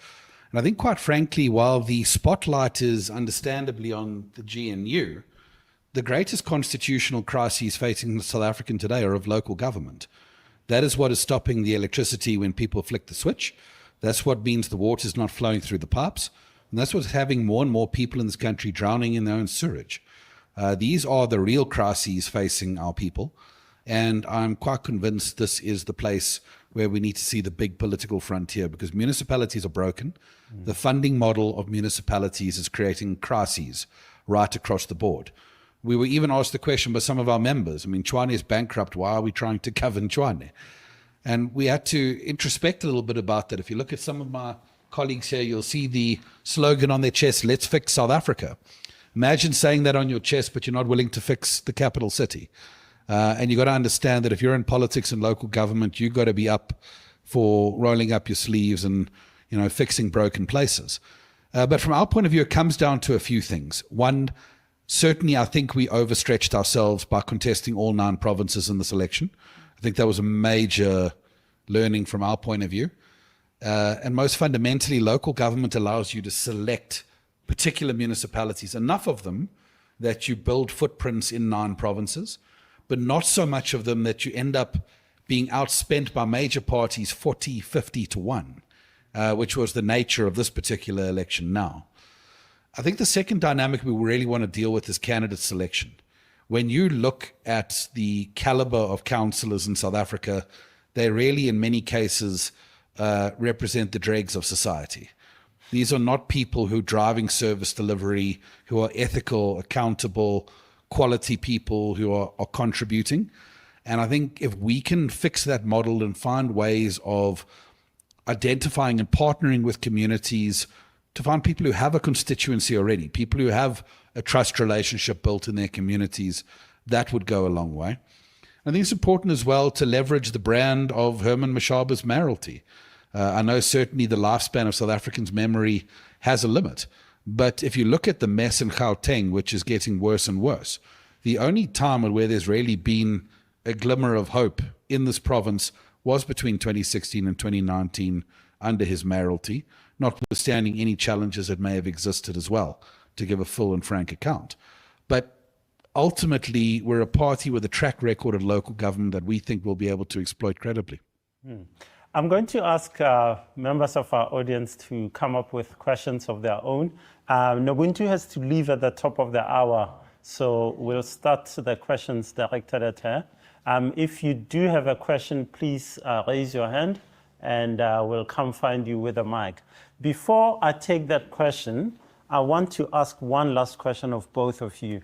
S4: And I think, quite frankly, while the spotlight is understandably on the GNU, the greatest constitutional crises facing South African today are of local government. That is what is stopping the electricity when people flick the switch. That's what means the water is not flowing through the pipes. And that's what's having more and more people in this country drowning in their own sewage. These are the real crises facing our people. And I'm quite convinced this is the place where we need to see the big political frontier, because municipalities are broken. The funding model of municipalities is creating crises right across the board. We were even asked the question by some of our members, I mean, Tshwane is bankrupt. Why are we trying to govern Tshwane? And we had to introspect a little bit about that. If you look at some of my colleagues here, you'll see the slogan on their chest, "Let's fix South Africa." Imagine saying that on your chest, but you're not willing to fix the capital city. And you've got to understand that if you're in politics and local government, you've got to be up for rolling up your sleeves and, you know, fixing broken places. But from our point of view, it comes down to a few things. One, certainly I think we overstretched ourselves by contesting all 9 provinces in this election. I think that was a major learning from our point of view. And most fundamentally, local government allows you to select particular municipalities, enough of them that you build footprints in 9 provinces, but not so much of them that you end up being outspent by major parties 40, 50 to 1, which was the nature of this particular election now. I think the second dynamic we really want to deal with is candidate selection. When you look at the caliber of councillors in South Africa, they really, in many cases, represent the dregs of society. These are not people who are driving service delivery, who are ethical, accountable, quality people who are contributing. And I think if we can fix that model and find ways of identifying and partnering with communities to find people who have a constituency already, people who have a trust relationship built in their communities, that would go a long way. I think it's important as well to leverage the brand of Herman Mashaba's mayoralty. I know certainly the lifespan of South Africans' memory has a limit, but if you look at the mess in Gauteng, which is getting worse and worse, the only time where there's really been a glimmer of hope in this province was between 2016 and 2019 under his mayoralty, notwithstanding any challenges that may have existed as well, to give a full and frank account. But ultimately, we're a party with a track record of local government that we think will be able to exploit credibly.
S2: I'm going to ask members of our audience to come up with questions of their own. Nobuntu has to leave at the top of the hour, so we'll start the questions directed at her. If you do have a question, please raise your hand and we'll come find you with a mic. Before I take that question, I want to ask one last question of both of you.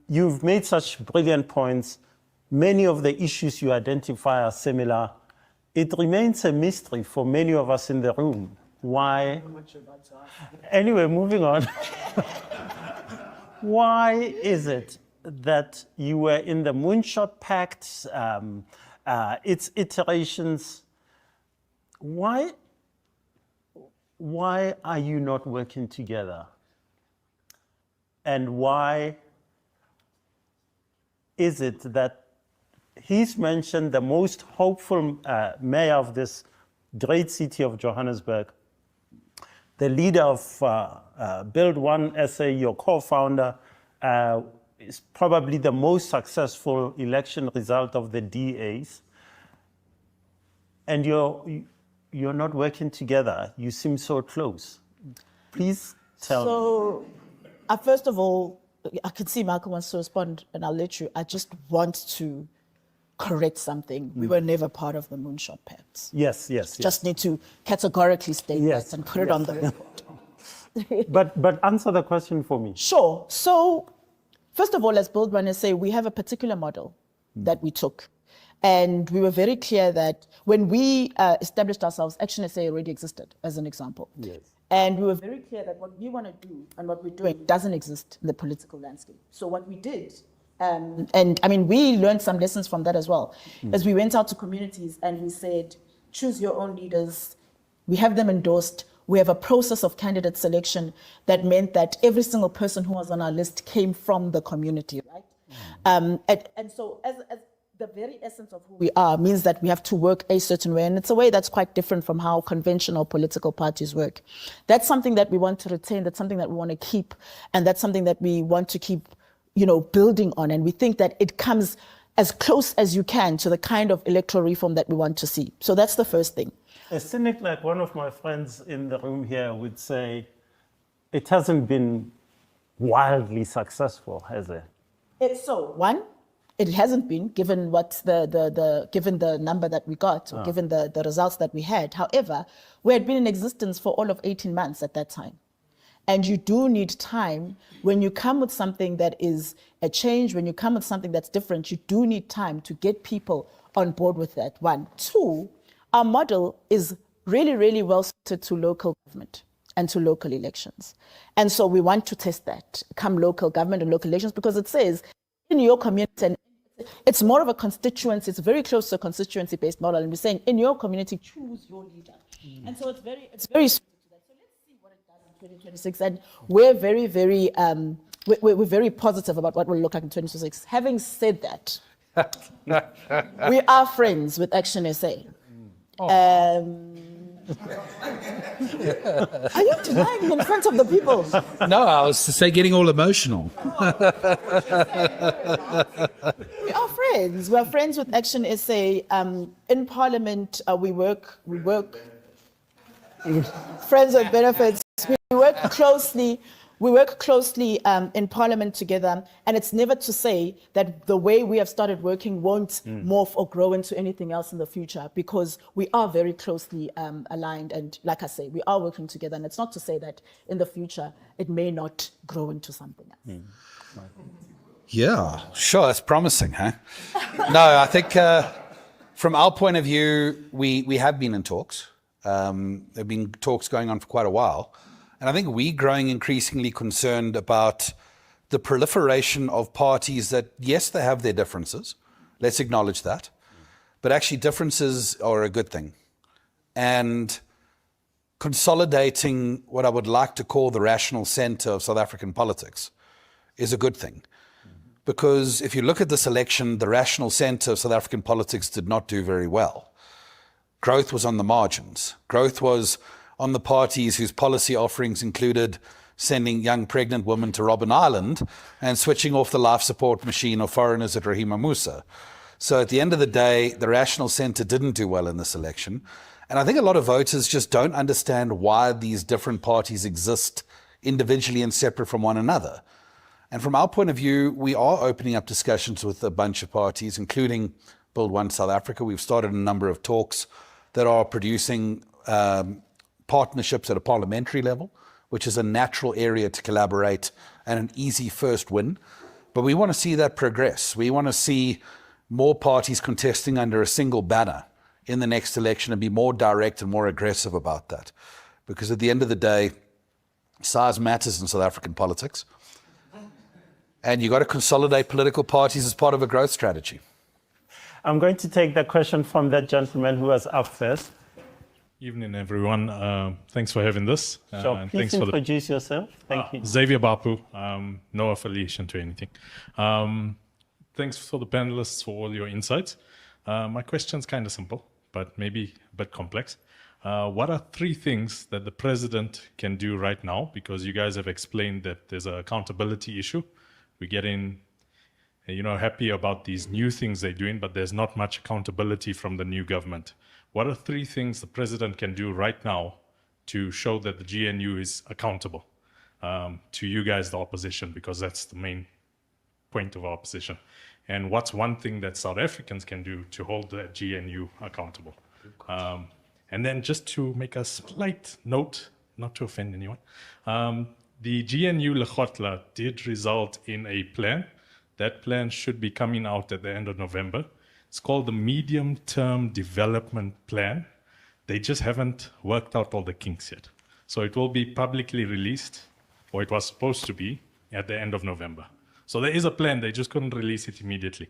S2: You've made such brilliant points. Many of the issues you identify are similar. It remains a mystery for many of us in the room. Why? Anyway, moving on. Why is it that you were in the Moonshot Pact, its iterations? Why are you not working together? And why is it that he's mentioned the most hopeful mayor of this great city of Johannesburg, the leader of Build One SA, your co-founder, is probably the most successful election result of the DAs, and you're not working together. You seem so close. Please tell me.
S3: So, first of all, I can see Michael wants to respond, and I'll let you. I just want to correct something. We were never part of the Moonshot Pact.
S2: Yes.
S3: Just need to categorically state that and put it on the record.
S2: But answer the question for me.
S3: Sure. So, first of all, as Build One SA, we have a particular model that we took. And we were very clear that when we established ourselves, Action SA already existed, as an example.
S2: Yes.
S3: And we were very clear that what we want to do and what we're doing doesn't exist in the political landscape. So what we did, and I mean, we learned some lessons from that as well, as we went out to communities and we said, choose your own leaders. We have them endorsed. We have a process of candidate selection that meant that every single person who was on our list came from the community, right? And so as the very essence of who we are means that we have to work a certain way. And it's a way that's quite different from how conventional political parties work. That's something that we want to retain. That's something that we want to keep. And that's something that we want to keep, building on. And we think that it comes as close as you can to the kind of electoral reform that we want to see. So that's the first thing.
S2: A cynic like one of my friends in the room here would say, it hasn't been wildly successful, has it?
S3: It's so. One, it hasn't been, given what given the number that we got, or given the results that we had. However, we had been in existence for all of 18 months at that time. And you do need time. When you come with something that is a change, when you come with something that's different, you do need time to get people on board with that, one. Two, our model is really, really well suited to local government and to local elections. And so we want to test that, come local government and local elections, because it says in your community, and it's more of a constituency, it's very close to a constituency-based model, and we're saying in your community, choose your leader. And so it's very suited to that. So let's see what it does in 2026. And we're very, very, we're very positive about what will look like in 2026. Having said that, we are friends with Action SA. Are you denying in front of the people?
S4: No, I was to say getting all emotional.
S3: We are friends. We are friends with Action SA. In Parliament, we work. Friends with benefits. We work closely. We work closely in Parliament together, and it's never to say that the way we have started working won't morph or grow into anything else in the future, because we are very closely aligned, and like I say, we are working together, and it's not to say that in the future it may not grow into something else.
S4: Yeah, sure, that's promising, huh? No, I think from our point of view, we have been in talks. There have been talks going on for quite a while. And I think we're growing increasingly concerned about the proliferation of parties that, yes, they have their differences. Let's acknowledge that. But actually, differences are a good thing. And consolidating what I would like to call the rational center of South African politics is a good thing. Because if you look at this election, the rational center of South African politics did not do very well. Growth was on the margins. Growth was on the parties whose policy offerings included sending young pregnant women to Robben Island and switching off the life support machine of foreigners at Rahima Musa. So at the end of the day, the rational center didn't do well in this election. And I think a lot of voters just don't understand why these different parties exist individually and separate from one another. And from our point of view, we are opening up discussions with a bunch of parties, including Build One South Africa. We've started a number of talks that are producing partnerships at a parliamentary level, which is a natural area to collaborate and an easy first win. But we want to see that progress. We want to see more parties contesting under a single banner in the next election and be more direct and more aggressive about that. Because at the end of the day, size matters in South African politics. And you've got to consolidate political parties as part of a growth strategy.
S2: I'm going to take the question from that gentleman who was up first.
S5: Evening, everyone. Thanks for having this.
S2: So
S5: and
S2: please
S5: thanks for
S2: introduce yourself. Thank you.
S5: Xavier Bapu, no affiliation to anything. Thanks for the panelists for all your insights. My question's kind of simple, but maybe a bit complex. What are 3 things that the president can do right now? Because you guys have explained that there's an accountability issue. We're getting, happy about these new things they're doing, but there's not much accountability from the new government. What are 3 things the president can do right now to show that the GNU is accountable to you guys, the opposition, because that's the main point of our opposition? And what's one thing that South Africans can do to hold the GNU accountable? And then just to make a slight note, not to offend anyone, the GNU Lekgotla did result in a plan. That plan should be coming out at the end of November. It's called the Medium-Term Development Plan. They just haven't worked out all the kinks yet. So it will be publicly released, or it was supposed to be, at the end of November. So there is a plan, they just couldn't release it immediately.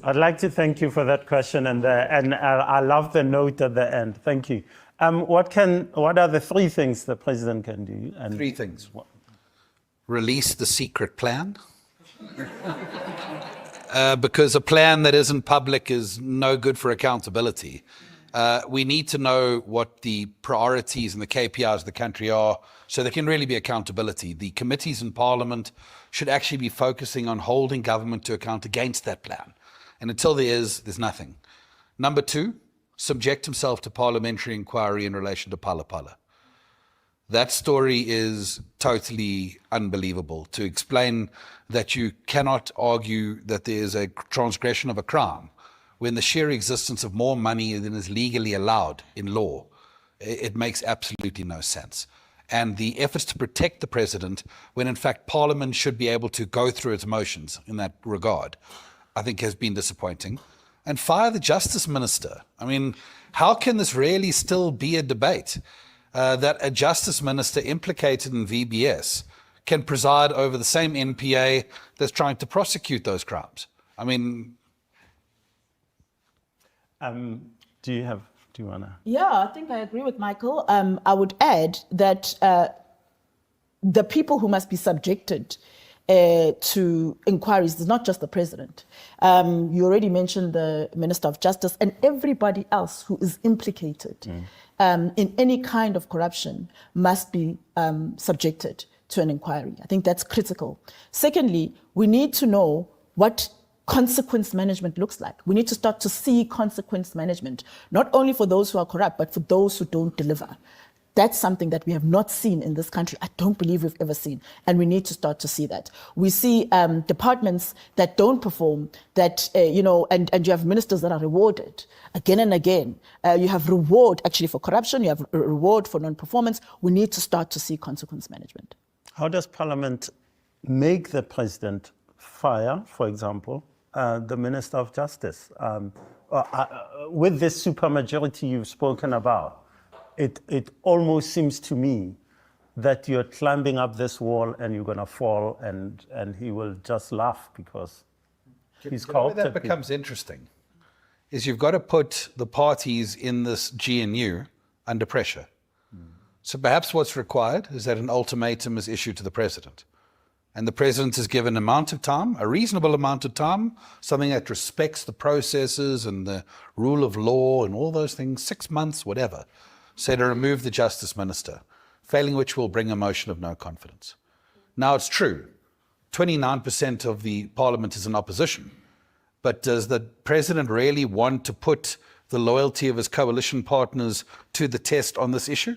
S2: I'd like to thank you for that question, and I love the note at the end. Thank you. What are the 3 things the president can do?
S4: 3 things. Release the secret plan. Because a plan that isn't public is no good for accountability. We need to know what the priorities and the KPIs of the country are so there can really be accountability. The committees in Parliament should actually be focusing on holding government to account against that plan. And until there's nothing. Number 2, subject himself to parliamentary inquiry in relation to Phala Phala. That story is totally unbelievable. To explain that you cannot argue that there is a transgression of a crime when the sheer existence of more money than is legally allowed in law, it makes absolutely no sense. And the efforts to protect the president, when in fact Parliament should be able to go through its motions in that regard, I think has been disappointing. And fire the Justice Minister. I mean, how can this really still be a debate? That a Justice Minister implicated in VBS can preside over the same NPA that's trying to prosecute those crimes. I mean...
S2: do you want to?
S3: Yeah, I think I agree with Michael. I would add that the people who must be subjected to inquiries is not just the president. You already mentioned the Minister of Justice and everybody else who is implicated in any kind of corruption must be subjected to an inquiry. I think that's critical. Secondly, we need to know what consequence management looks like. We need to start to see consequence management, not only for those who are corrupt, but for those who don't deliver. That's something that we have not seen in this country. I don't believe we've ever seen. And we need to start to see that. We see departments that don't perform, that, and you have ministers that are rewarded again and again. You have reward actually for corruption. You have reward for non-performance. We need to start to see consequence management.
S2: How does Parliament make the president fire, for example, the Minister of Justice. With this supermajority you've spoken about, it almost seems to me that you're climbing up this wall and you're going to fall, and he will just laugh because he's corrupted.
S4: Where that becomes interesting is you've got to put the parties in this GNU under pressure. So perhaps what's required is that an ultimatum is issued to the president. And the president is given an amount of time, a reasonable amount of time, something that respects the processes and the rule of law and all those things, 6 months, whatever, say to remove the justice minister, failing which will bring a motion of no confidence. Now it's true, 29% of the parliament is in opposition, but does the president really want to put the loyalty of his coalition partners to the test on this issue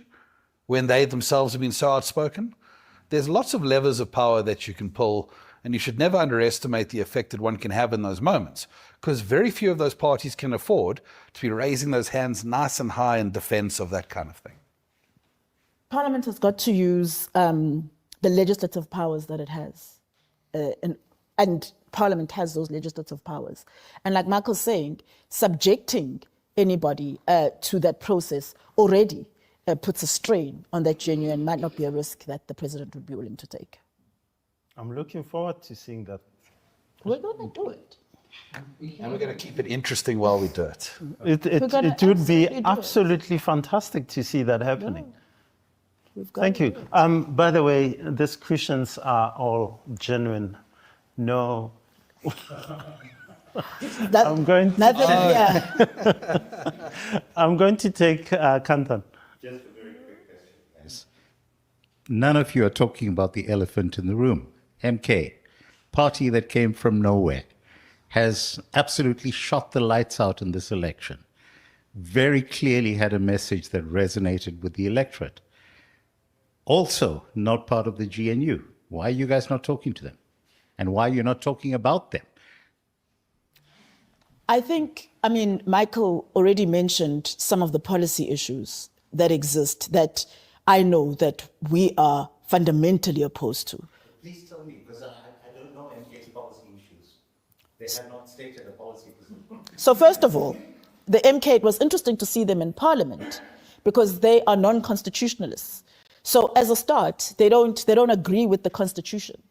S4: when they themselves have been so outspoken? There's lots of levers of power that you can pull, and you should never underestimate the effect that one can have in those moments, because very few of those parties can afford to be raising those hands nice and high in defense of that kind of thing.
S3: Parliament has got to use the legislative powers that it has. And Parliament has those legislative powers. And like Michael's saying, subjecting anybody to that process already puts a strain on that GNU and might not be a risk that the president would be willing to take.
S2: I'm looking forward to seeing that.
S3: We're going to do it.
S4: And we're going to keep it interesting while we do it.
S2: It would be absolutely fantastic to see that happening. Thank you. By the way, these questions are all genuine. No. I'm going to take Kantan.
S6: Just a very quick question, guys. None of you are talking about the elephant in the room. MK, party that came from nowhere, has absolutely shot the lights out in this election. Very clearly had a message that resonated with the electorate. Also not part of the GNU. Why are you guys not talking to them? And why you're not talking about them?
S3: I think, Michael already mentioned some of the policy issues that exist that I know that we are fundamentally opposed to.
S6: Please tell me, because I don't know MK's policy issues. They have not stated a policy position.
S3: So first of all, the MK, it was interesting to see them in Parliament because they are non-constitutionalists. So as a start, they don't agree with the Constitution.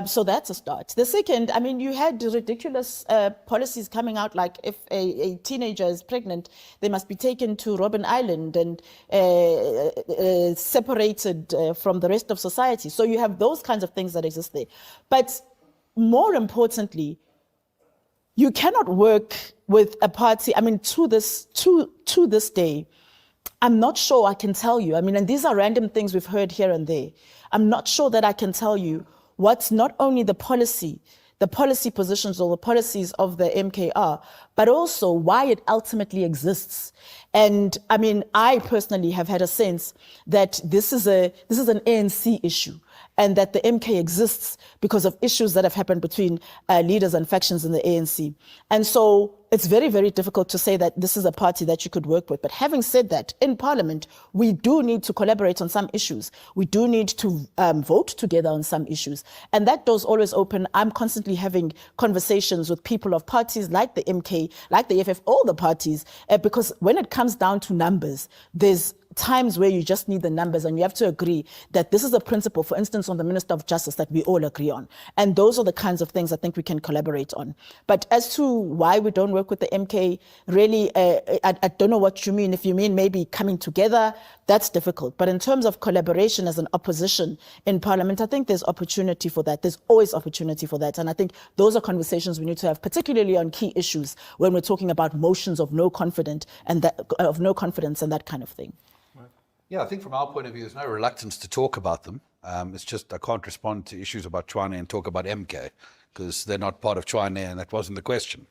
S3: So that's a start. The second, you had ridiculous policies coming out, like if a teenager is pregnant, they must be taken to Robben Island and separated from the rest of society. So you have those kinds of things that exist there. But more importantly, you cannot work with a party, to this day, I'm not sure I can tell you. And these are random things we've heard here and there. I'm not sure that I can tell you what's not only the policy positions or the policies of the MKR, but also why it ultimately exists. And I personally have had a sense that this is an ANC issue, and that the MK exists because of issues that have happened between leaders and factions in the ANC. And so it's very, very difficult to say that this is a party that you could work with. But having said that, in Parliament, we do need to collaborate on some issues. We do need to vote together on some issues. And that door's always open. I'm constantly having conversations with people of parties like the MK, like the EFF, all the parties, because when it comes down to numbers, there's times where you just need the numbers, and you have to agree that this is a principle, for instance, on the Minister of Justice, that we all agree on. And those are the kinds of things I think we can collaborate on. But as to why we don't work with the MK, really, I don't know what you mean. If you mean maybe coming together, that's difficult. But in terms of collaboration as an opposition in Parliament, I think there's opportunity for that. There's always opportunity for that. And I think those are conversations we need to have, particularly on key issues when we're talking about motions of no confidence and that kind of thing.
S4: Yeah, I think from our point of view, there's no reluctance to talk about them. It's just I can't respond to issues about China and talk about MK because they're not part of China and that wasn't the question.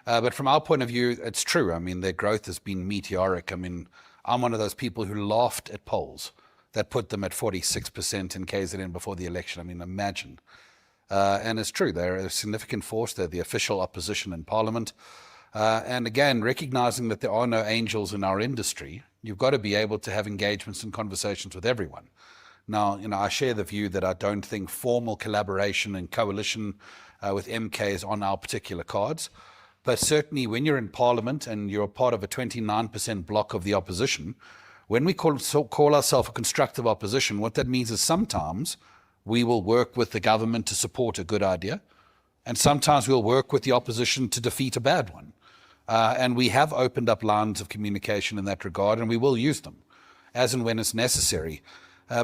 S4: But from our point of view, it's true. Their growth has been meteoric. I'm one of those people who laughed at polls that put them at 46% in KZN before the election. Imagine. And it's true. They're a significant force. They're the official opposition in Parliament. And again, recognizing that there are no angels in our industry, you've got to be able to have engagements and conversations with everyone. Now, I share the view that I don't think formal collaboration and coalition with MK is on our particular cards. But certainly when you're in Parliament and you're part of a 29% block of the opposition, when we call ourselves a constructive opposition, what that means is sometimes we will work with the government to support a good idea, and sometimes we'll work with the opposition to defeat a bad one. And we have opened up lines of communication in that regard, and we will use them as and when it's necessary.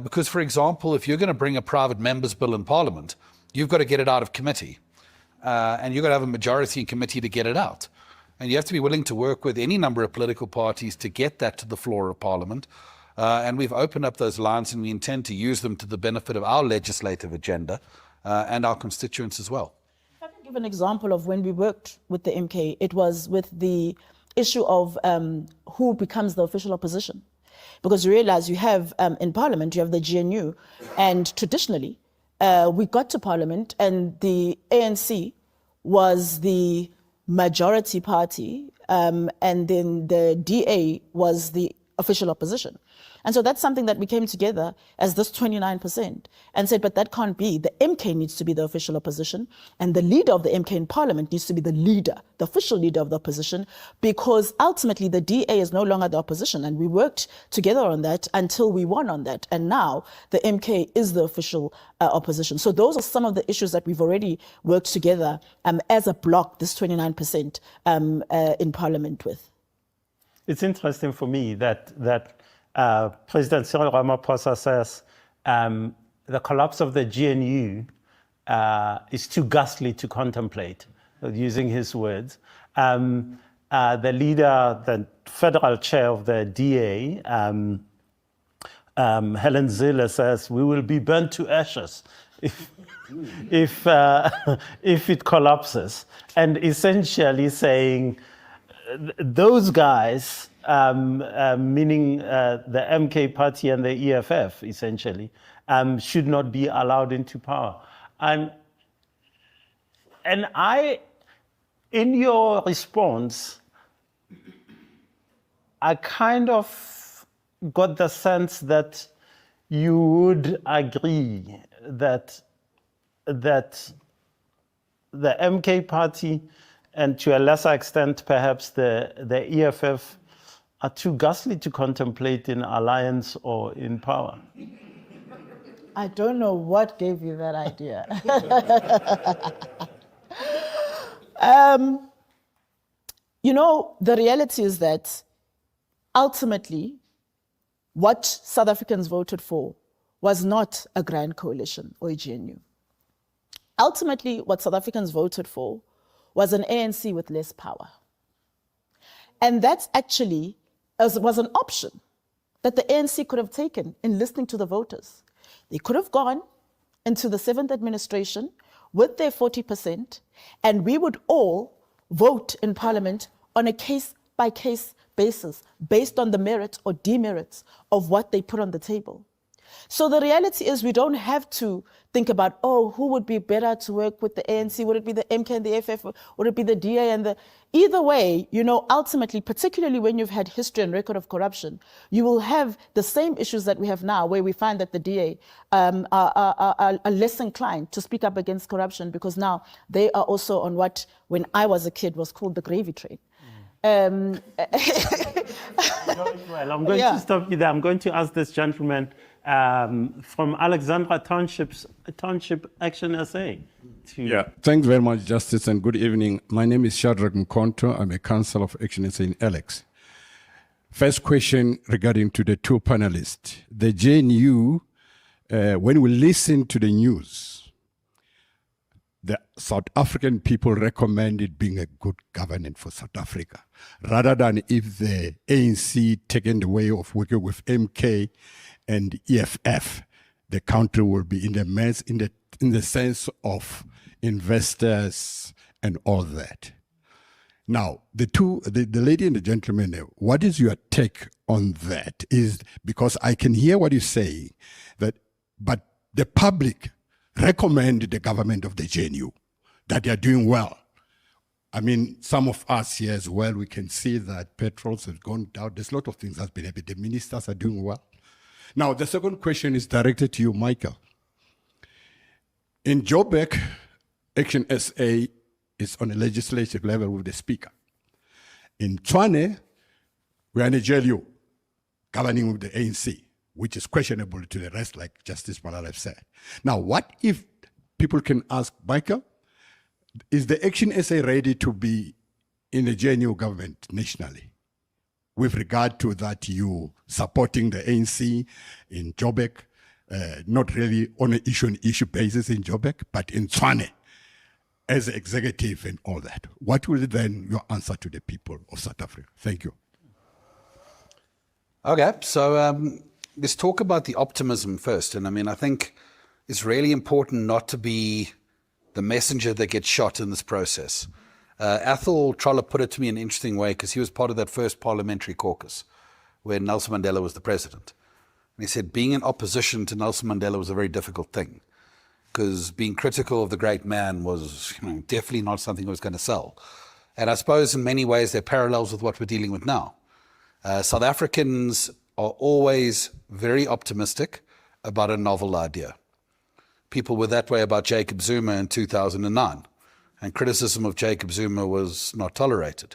S4: Because, for example, if you're going to bring a private member's bill in Parliament, you've got to get it out of committee. And you've got to have a majority in committee to get it out. And you have to be willing to work with any number of political parties to get that to the floor of Parliament. And we've opened up those lines, and we intend to use them to the benefit of our legislative agenda and our constituents as well.
S3: If I can give an example of when we worked with the MK, it was with the issue of who becomes the official opposition. Because you realize you have, in Parliament, you have the GNU, and traditionally, we got to Parliament and the ANC was the majority party, and then the DA was the official opposition. And so that's something that we came together as this 29% and said, but that can't be. The MK needs to be the official opposition, and the leader of the MK in Parliament needs to be the leader, the official leader of the opposition, because ultimately the DA is no longer the opposition. And we worked together on that until we won on that. And now the MK is the official opposition. So those are some of the issues that we've already worked together as a bloc, this 29% in Parliament with.
S2: It's interesting for me that President Cyril Ramaphosa says the collapse of the GNU is too ghastly to contemplate, using his words. The leader, the federal chair of the DA, Helen Zille, says we will be burnt to ashes if it collapses, and essentially saying those guys, meaning the MK party and the EFF, essentially, should not be allowed into power. And I, in your response, I kind of got the sense that you would agree that the MK party, and to a lesser extent perhaps the EFF, are too ghastly to contemplate in alliance or in power.
S3: I don't know what gave you that idea. The reality is that ultimately what South Africans voted for was not a grand coalition or a GNU. Ultimately, what South Africans voted for was an ANC with less power. And that actually was an option that the ANC could have taken in listening to the voters. They could have gone into the 7th administration with their 40%, and we would all vote in Parliament on a case-by-case basis, based on the merits or demerits of what they put on the table. So the reality is we don't have to think about, who would be better to work with the ANC? Would it be the MK and the FF? Would it be the DA and the... Either way, ultimately, particularly when you've had history and record of corruption, you will have the same issues that we have now, where we find that the DA are less inclined to speak up against corruption, because now they are also on what, when I was a kid, was called the gravy train.
S2: Well, I'm going to stop you there. I'm going to ask this gentleman from Alexandra Township Action SA.
S7: Thanks very much, Justice, and good evening. My name is Shadrach Mkonto. I'm a councillor of Action SA in Alex. First question regarding to the two panelists. The GNU, when we listen to the news, the South African people recommend it being a good governance for South Africa, rather than if the ANC taken the way of working with MK and EFF, the country will be in the mess in the sense of investors and all that. Now, the lady and the gentleman, what is your take on that? Is because I can hear what you're saying, but the public recommend the government of the GNU, that they are doing well. I mean, some of us here as well, we can see that petrols have gone down. There's a lot of things that's been happening. The ministers are doing well. Now, the second question is directed to you, Michael. In Joburg, Action SA is on a legislative level with the Speaker. In Tshwane, we are in a JLU, governing with the ANC, which is questionable to the rest, like Justice Malala said. Now, what if people can ask, Michael, is the Action SA ready to be in the GNU government nationally? With regard to that, you supporting the ANC in Joburg, not really on an issue basis in Joburg, but in Tshwane, as executive and all that. What will then your answer to the people of South Africa? Thank you.
S4: Okay, so let's talk about the optimism first. And I mean, I think it's really important not to be the messenger that gets shot in this process. Athol Trollip put it to me in an interesting way because he was part of that first parliamentary caucus where Nelson Mandela was the president. And he said being in opposition to Nelson Mandela was a very difficult thing because being critical of the great man was definitely not something that was going to sell. And I suppose in many ways there are parallels with what we're dealing with now. South Africans are always very optimistic about a novel idea. People were that way about Jacob Zuma in 2009. And criticism of Jacob Zuma was not tolerated.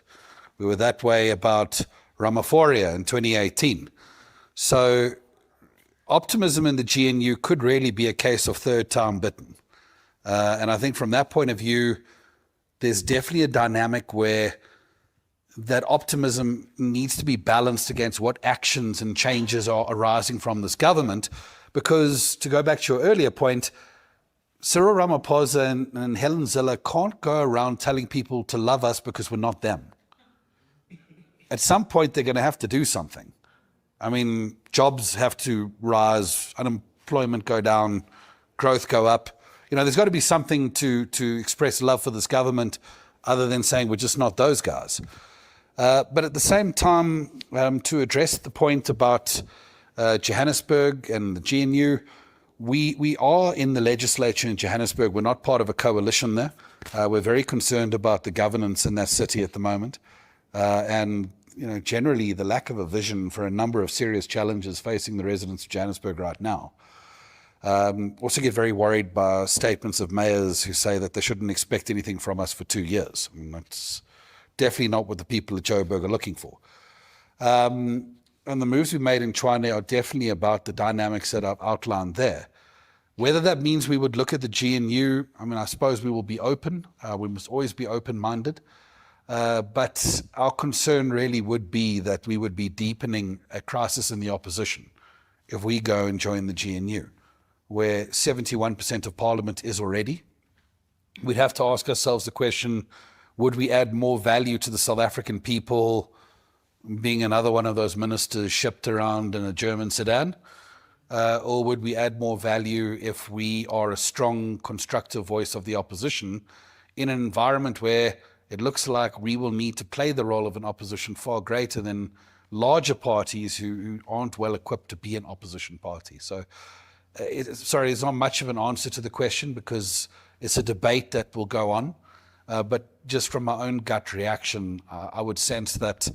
S4: We were that way about Ramaphosa in 2018. So optimism in the GNU could really be a case of third time bitten. And I think from that point of view, there's definitely a dynamic where that optimism needs to be balanced against what actions and changes are arising from this government. Because to go back to your earlier point, Cyril Ramaphosa and Helen Zille can't go around telling people to love us because we're not them. At some point, they're going to have to do something. I mean, jobs have to rise, unemployment go down, growth go up. There's got to be something to express love for this government other than saying we're just not those guys. But at the same time, to address the point about Johannesburg and the GNU, we are in the legislature in Johannesburg. We're not part of a coalition there. We're very concerned about the governance in that city at the moment. And generally the lack of a vision for a number of serious challenges facing the residents of Johannesburg right now. Also get very worried by statements of mayors who say that they shouldn't expect anything from us for 2 years. I mean, that's definitely not what the people of Joburg are looking for. And the moves we've made in Tshwane are definitely about the dynamics that I've outlined there. Whether that means we would look at the GNU, I mean, I suppose we will be open. We must always be open-minded. But our concern really would be that we would be deepening a crisis in the opposition if we go and join the GNU, where 71% of parliament is already. We'd have to ask ourselves the question, would we add more value to the South African people being another one of those ministers shipped around in a German sedan? Or would we add more value if we are a strong, constructive voice of the opposition in an environment where it looks like we will need to play the role of an opposition far greater than larger parties who aren't well equipped to be an opposition party? So, sorry, it's not much of an answer to the question because it's a debate that will go on. But just from my own gut reaction, I would sense that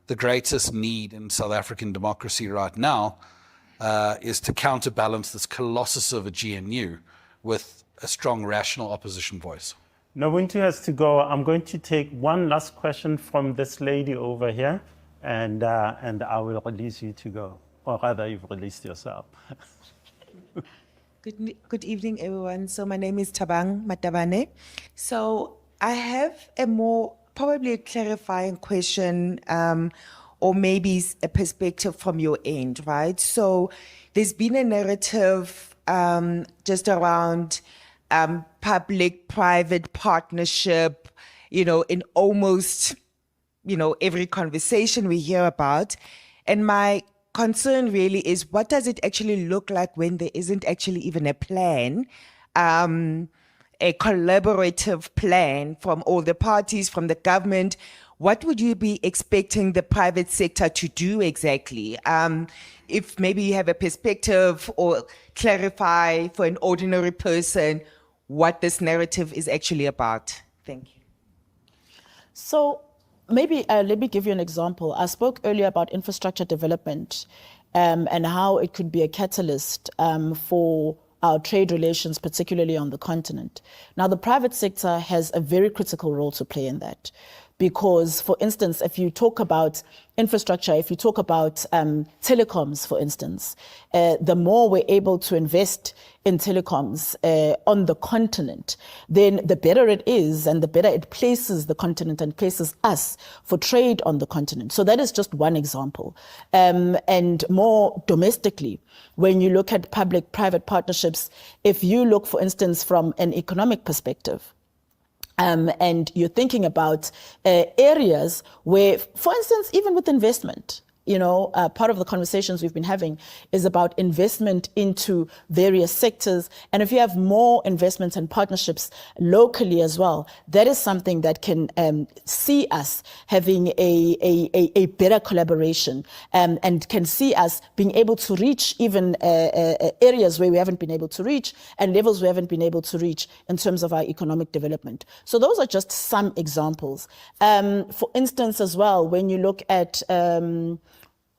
S4: the greatest need in South African democracy right now is to counterbalance this colossus of a GNU with a strong, rational opposition voice.
S2: Nobuntu has to go. I'm going to take one last question from this lady over here, and I will release you to go. Or rather, you've released yourself.
S8: Good evening, everyone. So my name is Tabang Matabane. So I have a more, probably a clarifying question, or maybe a perspective from your end, right? So there's been a narrative just around public-private partnership, in almost, every conversation we hear about. And my concern really is, what does it actually look like when there isn't actually even a plan, a collaborative plan from all the parties, from the government? What would you be expecting the private sector to do exactly? If maybe you have a perspective or clarify for an ordinary person what this narrative is actually about. Thank you.
S3: So maybe let me give you an example. I spoke earlier about infrastructure development. and how it could be a catalyst for our trade relations, particularly on the continent. Now, the private sector has a very critical role to play in that. Because, for instance, if you talk about infrastructure, if you talk about telecoms, for instance, the more we're able to invest in telecoms on the continent, then the better it is and the better it places the continent and places us for trade on the continent. So that is just one example. And more domestically, when you look at public-private partnerships, if you look, for instance, from an economic perspective, and you're thinking about areas where, for instance, even with investment, part of the conversations we've been having is about investment into various sectors. And if you have more investments and partnerships locally as well, that is something that can see us having a better collaboration and can see us being able to reach even areas where we haven't been able to reach and levels we haven't been able to reach in terms of our economic development. So those are just some examples. For instance, as well, when you look at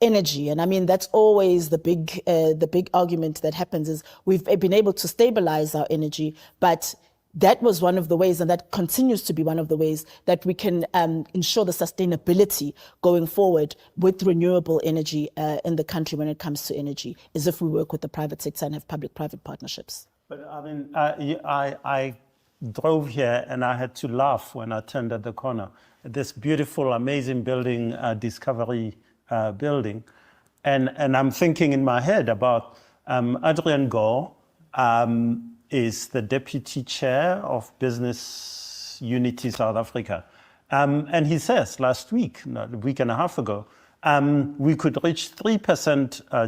S3: energy, and I mean that's always the big argument that happens is we've been able to stabilize our energy, but that was one of the ways, and that continues to be one of the ways that we can ensure the sustainability going forward with renewable energy in the country when it comes to energy, is if we work with the private sector and have public-private partnerships.
S2: But I mean, I drove here and I had to laugh when I turned at the corner. This beautiful, amazing building, Discovery building. And I'm thinking in my head about Adrian Gore is the deputy chair of Business Unity South Africa. And he says last week, a week and a half ago, we could reach 3%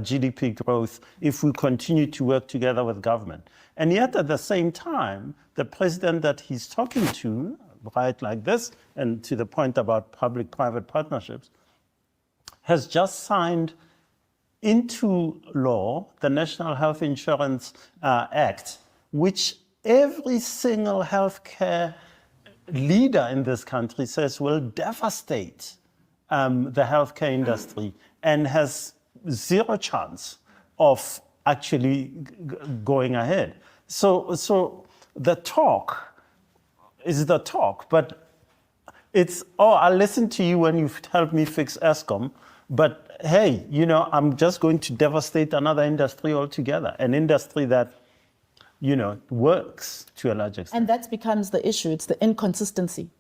S2: GDP growth if we continue to work together with government. And yet at the same time, the president that he's talking to, right like this, and to the point about public-private partnerships, has just signed into law the National Health Insurance Act, which every single healthcare leader in this country says will devastate the healthcare industry and has zero chance of actually going ahead. So the talk is the talk, but it's, I'll listen to you when you've helped me fix Eskom, but hey, I'm just going to devastate another industry altogether, an industry that, works to a large extent.
S3: And that becomes the issue. It's the inconsistency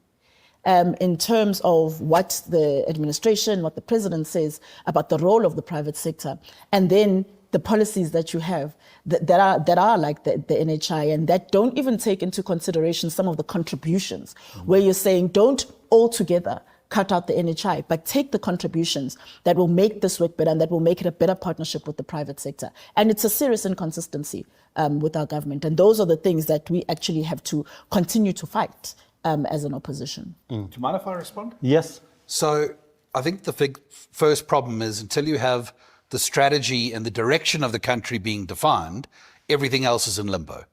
S3: in terms of what the administration, what the president says about the role of the private sector, and then the policies that you have that are like the NHI and that don't even take into consideration some of the contributions, where you're saying don't altogether cut out the NHI, but take the contributions that will make this work better and that will make it a better partnership with the private sector. And it's a serious inconsistency with our government. And those are the things that we actually have to continue to fight as an opposition.
S4: Do you mind if I respond?
S2: Yes.
S4: So I think the first problem is until you have the strategy and the direction of the country being defined, everything else is in limbo.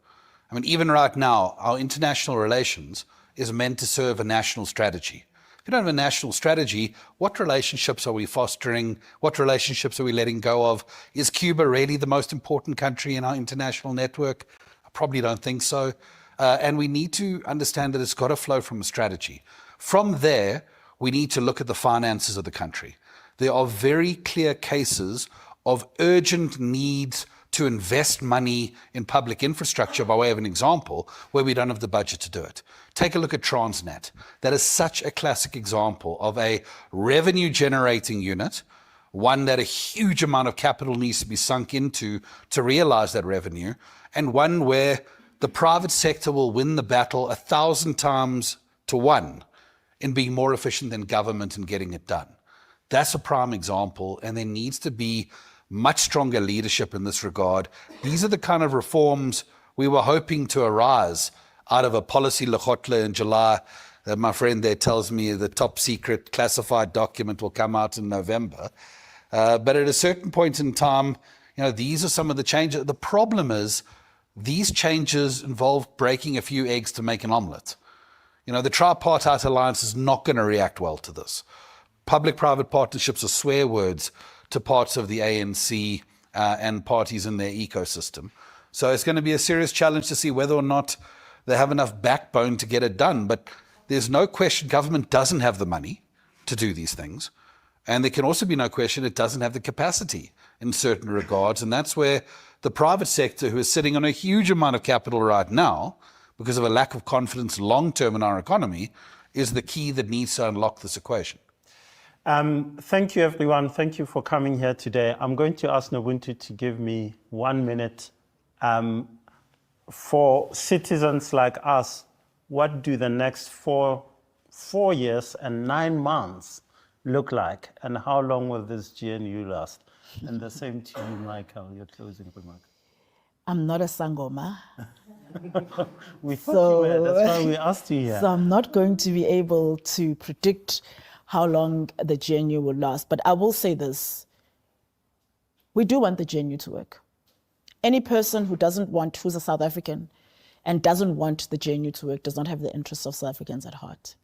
S4: I mean, even right now, our international relations is meant to serve a national strategy. If you don't have a national strategy, what relationships are we fostering? What relationships are we letting go of? Is Cuba really the most important country in our international network? I probably don't think so. And we need to understand that it's got to flow from a strategy. From there, we need to look at the finances of the country. There are very clear cases of urgent needs to invest money in public infrastructure, by way of an example, where we don't have the budget to do it. Take a look at Transnet. That is such a classic example of a revenue-generating unit, one that a huge amount of capital needs to be sunk into to realize that revenue, and one where the private sector will win the battle 1,000 times to 1 in being more efficient than government in getting it done. That's a prime example, and there needs to be much stronger leadership in this regard. These are the kind of reforms we were hoping to arise out of a policy Lekgotla in July. My friend there tells me the top secret classified document will come out in November. But at a certain point in time, these are some of the changes. The problem is these changes involve breaking a few eggs to make an omelette. The tripartite alliance is not going to react well to this. Public-private partnerships are swear words to parts of the ANC and parties in their ecosystem. So it's going to be a serious challenge to see whether or not they have enough backbone to get it done. But there's no question government doesn't have the money to do these things. And there can also be no question it doesn't have the capacity in certain regards. And that's where the private sector, who is sitting on a huge amount of capital right now, because of a lack of confidence long-term in our economy, is the key that needs to unlock this equation.
S2: Thank you, everyone. Thank you for coming here today. I'm going to ask Nobuntu to give me 1 minute. For citizens like us, what do the next four years and 9 months look like? And how long will this GNU last? And the same to you, Michael, your closing remark.
S3: I'm not a Sangoma.
S2: We thought you were, that's why we asked you here.
S3: So I'm not going to be able to predict how long the GNU will last. But I will say this. We do want the GNU to work. Any person who's a South African and doesn't want the GNU to work does not have the interests of South Africans at heart.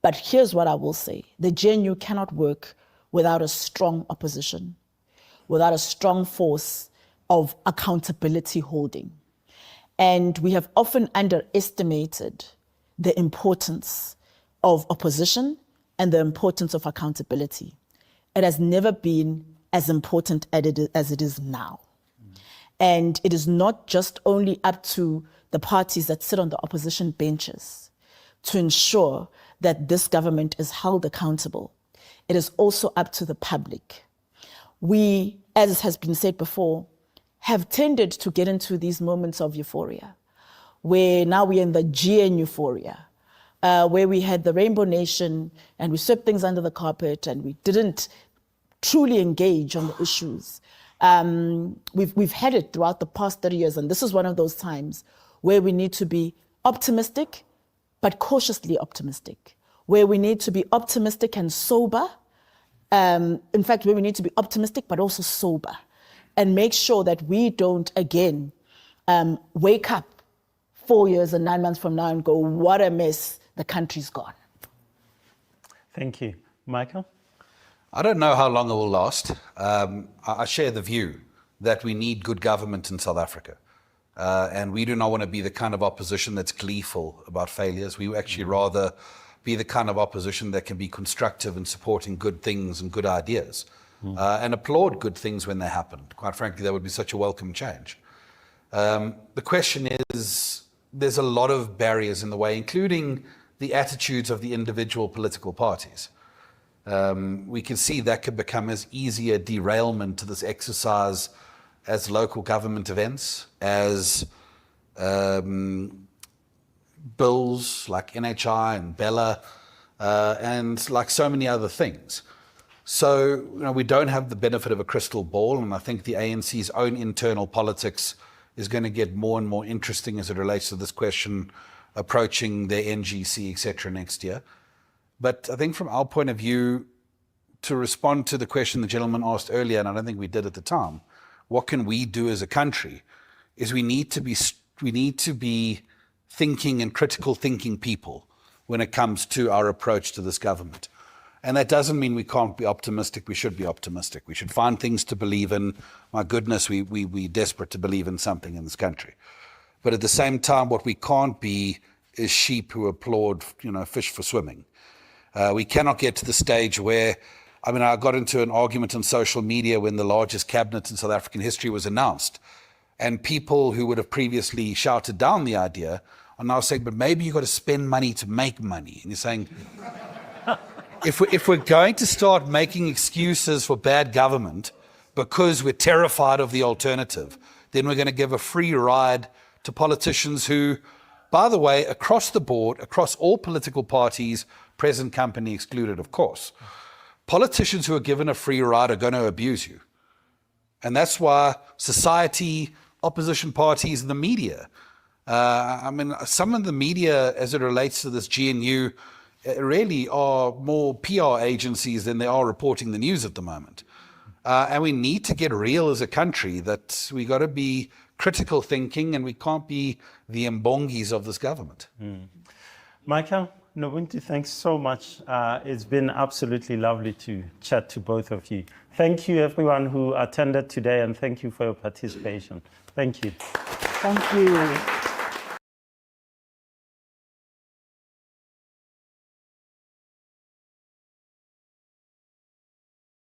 S3: But here's what I will say. The GNU cannot work without a strong opposition, without a strong force of accountability holding. And we have often underestimated the importance of opposition and the importance of accountability. It has never been as important as it is now. And it is not just only up to the parties that sit on the opposition benches to ensure that this government is held accountable. It is also up to the public. We, as has been said before, have tended to get into these moments of euphoria, where now we're in the GN euphoria, where we had the Rainbow Nation and we swept things under the carpet and we didn't truly engage on the issues. We've had it throughout the past 30 years, and this is one of those times where we need to be optimistic, but cautiously optimistic, where we need to be optimistic and sober. In fact, where we need to be optimistic, but also sober, and make sure that we don't, again, wake up 4 years and 9 months from now and go, what a mess, the country's gone.
S2: Thank you. Michael?
S4: I don't know how long it will last. I share the view that we need good government in South Africa. And we do not want to be the kind of opposition that's gleeful about failures. We actually rather be the kind of opposition that can be constructive in supporting good things and good ideas, and applaud good things when they happen. Quite frankly, that would be such a welcome change. The question is, there's a lot of barriers in the way, including the attitudes of the individual political parties. We can see that could become as easy a derailment to this exercise as local government events, as bills like NHI and Bella, and like so many other things. So we don't have the benefit of a crystal ball, and I think the ANC's own internal politics is going to get more and more interesting as it relates to this question approaching their NGC, etc. next year. But I think from our point of view, to respond to the question the gentleman asked earlier, and I don't think we did at the time, what can we do as a country, is we need to be thinking and critical thinking people when it comes to our approach to this government. And that doesn't mean we can't be optimistic. We should be optimistic. We should find things to believe in. My goodness, we're desperate to believe in something in this country. But at the same time, what we can't be is sheep who applaud, fish for swimming. We cannot get to the stage where, I got into an argument on social media when the largest cabinet in South African history was announced. And people who would have previously shouted down the idea are now saying, but maybe you've got to spend money to make money. And you're saying, if we're going to start making excuses for bad government because we're terrified of the alternative, then we're going to give a free ride to politicians who, by the way, across the board, across all political parties, present company excluded, of course, politicians who are given a free ride are going to abuse you. And that's why society, opposition parties, and the media, some of the media as it relates to this GNU really are more PR agencies than they are reporting the news at the moment. And we need to get real as a country that we got to be critical thinking, and we can't be the mbongis of this government.
S2: Michael, Nobuntu, thanks so much. It's been absolutely lovely to chat to both of you. Thank you, everyone who attended today, and thank you for your participation. Thank you.
S3: Thank you.